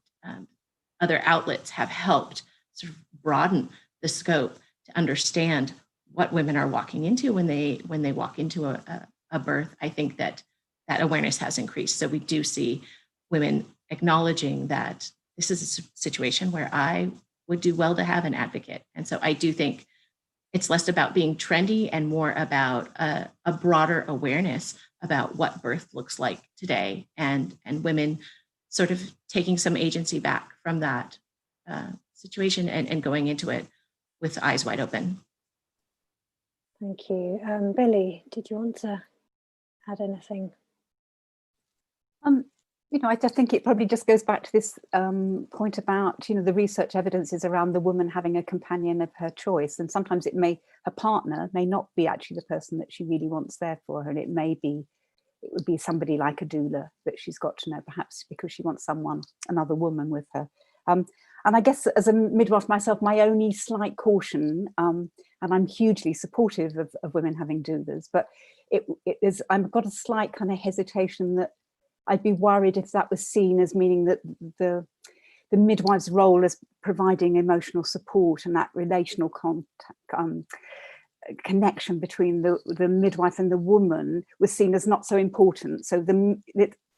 B: other outlets have helped sort of broaden the scope to understand what women are walking into when they walk into a birth, I think that awareness has increased. So we do see women acknowledging that this is a situation where I would do well to have an advocate. And so I do think it's less about being trendy and more about a broader awareness about what birth looks like today, and women sort of taking some agency back from that situation and going into it with eyes wide open.
A: Thank you. Billy, did you want to add anything?
C: I just think it probably just goes back to this point about, the research evidence is around the woman having a companion of her choice. And sometimes her partner may not be actually the person that she really wants there for her. And it would be somebody like a doula that she's got to know, perhaps because she wants another woman with her. And I guess as a midwife myself, my only slight caution, and I'm hugely supportive of women having doulas, but I've got a slight kind of hesitation that I'd be worried if that was seen as meaning that the midwife's role as providing emotional support and that relational connection between the midwife and the woman was seen as not so important. So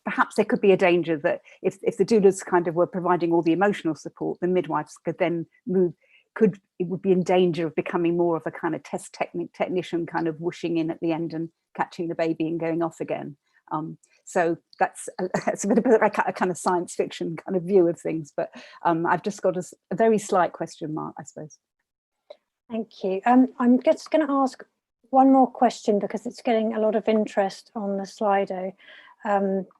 C: perhaps there could be a danger that if the doulas kind of were providing all the emotional support, the midwives could then it would be in danger of becoming more of a kind of test technician, kind of whooshing in at the end and catching the baby and going off again. So that's a bit of a kind of science fiction kind of view of things, but I've just got a very slight question mark, I suppose.
A: Thank you. I'm just going to ask one more question because it's getting a lot of interest on the Slido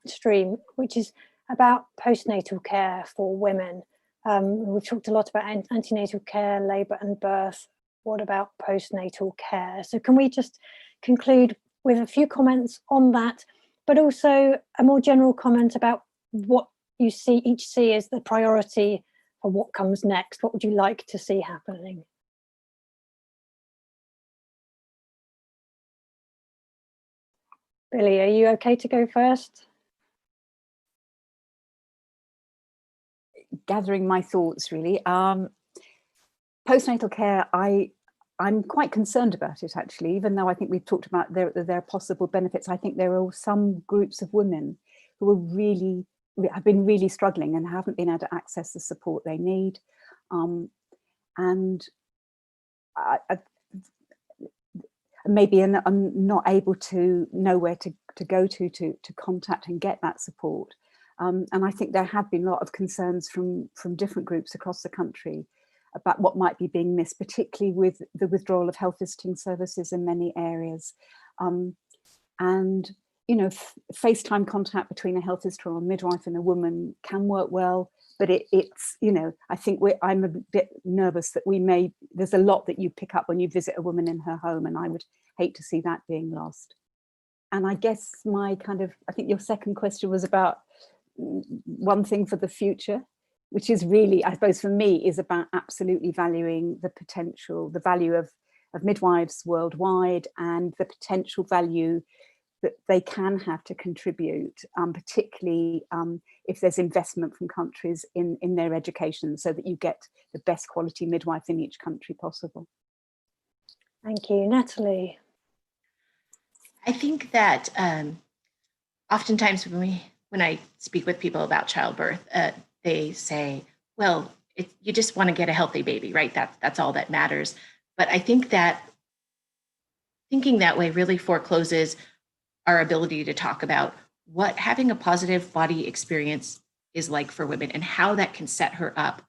A: stream, which is about postnatal care for women. We've talked a lot about antenatal care, labour and birth. What about postnatal care? So can we just conclude with a few comments on that, but also a more general comment about what you each see as the priority for what comes next. What would you like to see happening? Billy, are you okay to go first?
C: Gathering my thoughts, really. Postnatal care, I'm quite concerned about it, actually, even though I think we've talked about there are possible benefits. I think there are some groups of women who have been really struggling and haven't been able to access the support they need. And maybe I'm not able to know where to go to contact and get that support. And I think there have been a lot of concerns from different groups across the country about what might be being missed, particularly with the withdrawal of health visiting services in many areas. And, you know, FaceTime contact between a health visitor or a midwife and a woman can work well, but it's, you know, I think I'm a bit nervous that there's a lot that you pick up when you visit a woman in her home, and I would hate to see that being lost. And I guess I think your second question was about one thing for the future, which is really, I suppose for me, is about absolutely valuing the potential, the value of midwives worldwide, and the potential value that they can have to contribute, particularly if there's investment from countries in their education, so that you get the best quality midwife in each country possible.
A: Thank you. Natalie?
B: I think that oftentimes when I speak with people about childbirth, they say, well, you just want to get a healthy baby, right? That's all that matters. But I think that thinking that way really forecloses our ability to talk about what having a positive body experience is like for women, and how that can set her up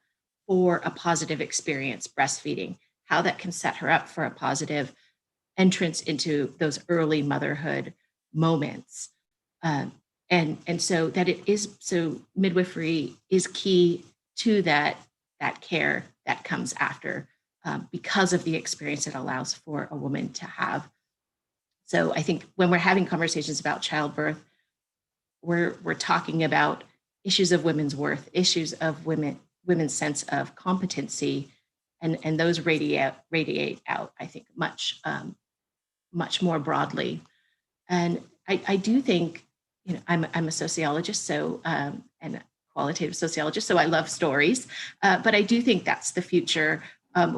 B: for a positive experience breastfeeding, how that can set her up for a positive entrance into those early motherhood moments. And so that so midwifery is key to that care that comes after, because of the experience it allows for a woman to have. So I think when we're having conversations about childbirth, we're talking about issues of women's worth, issues of women's sense of competency, and those radiate out, I think, much more broadly. And I do think, you know, I'm a sociologist, so and a qualitative sociologist, so I love stories, but I do think that's the future.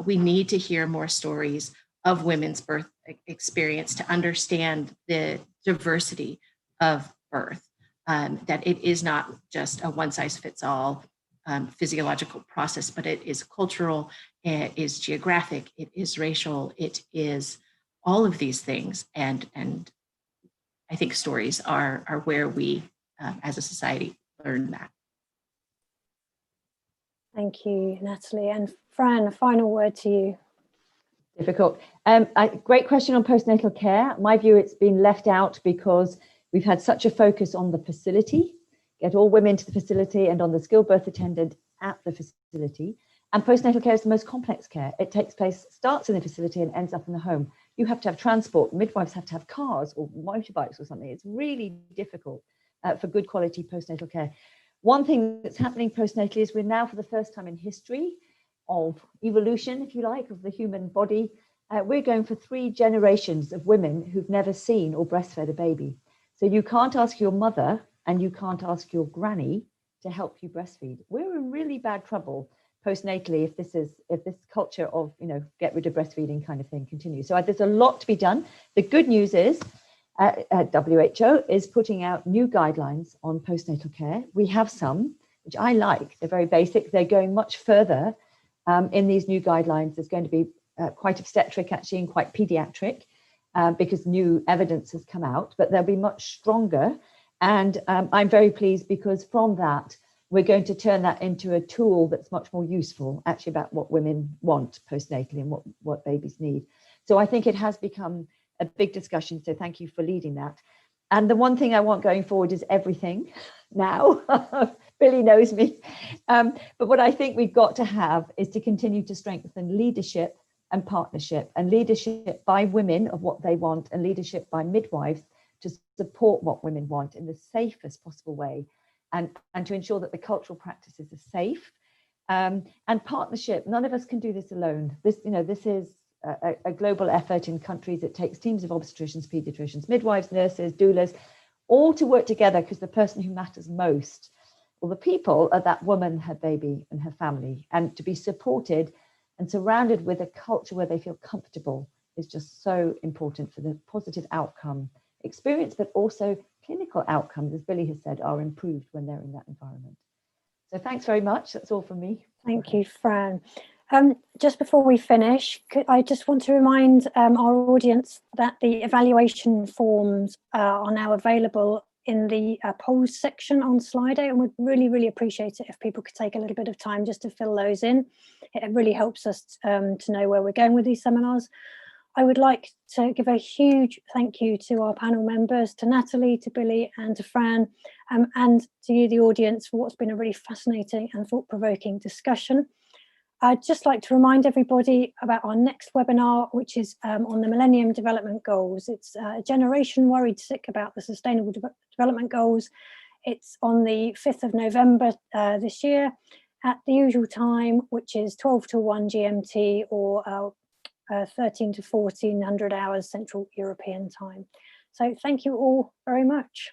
B: We need to hear more stories of women's birth experience to understand the diversity of birth, that it is not just a one-size-fits-all physiological process, but it is cultural, it is geographic, it is racial, it is all of these things. And I think stories are where we, as a society, learn that.
A: Thank you, Natalie. And Fran, a final word to you.
D: Difficult. Great question on postnatal care. My view, it's been left out because we've had such a focus on the facility, get all women to the facility, and on the skilled birth attendant at the facility. And postnatal care is the most complex care. It takes place, starts in the facility and ends up in the home. You have to have transport. Midwives have to have cars or motorbikes or something. It's really difficult for good quality postnatal care. One thing that's happening postnatally is we're now, for the first time in history of evolution, if you like, of the human body, we're going for 3 generations of women who've never seen or breastfed a baby. So you can't ask your mother and you can't ask your granny to help you breastfeed. We're in really bad trouble postnatally if this culture of, you know, get rid of breastfeeding kind of thing continues. So there's a lot to be done. The good news is WHO is putting out new guidelines on postnatal care. We have some, which I like. They're very basic. They're going much further in these new guidelines. There's going to be quite obstetric, actually, and quite pediatric, because new evidence has come out, but they'll be much stronger. And I'm very pleased because from that, we're going to turn that into a tool that's much more useful, actually, about what women want postnatally and what babies need. So I think it has become a big discussion. So thank you for leading that. And the one thing I want going forward is everything now. Billy knows me. But what I think we've got to have is to continue to strengthen leadership and partnership, and leadership by women of what they want, and leadership by midwives to support what women want in the safest possible way, and to ensure that the cultural practices are safe. And partnership, none of us can do this alone. This is a global effort in countries. It takes teams of obstetricians, pediatricians, midwives, nurses, doulas, all to work together, because the person who matters most, or the people, are that woman, her baby, and her family. And to be supported and surrounded with a culture where they feel comfortable is just so important for the positive outcome experience, but also clinical outcomes, as Billy has said, are improved when they're in that environment. So thanks very much. That's all from me.
A: Thank you, Fran. Just before we finish, I just want to remind our audience that the evaluation forms are now available in the polls section on Slido, and would really, really appreciate it if people could take a little bit of time just to fill those in. It really helps us to know where we're going with these seminars. I would like to give a huge thank you to our panel members, to Natalie, to Billy, and to Fran, and to you, the audience, for what's been a really fascinating and thought-provoking discussion. I'd just like to remind everybody about our next webinar, which is on the Millennium Development Goals. It's a generation worried sick about the Sustainable Development Goals. It's on the 5th of November this year at the usual time, which is 12 to 1 GMT, or 13 to 1400 hours Central European time. So thank you all very much.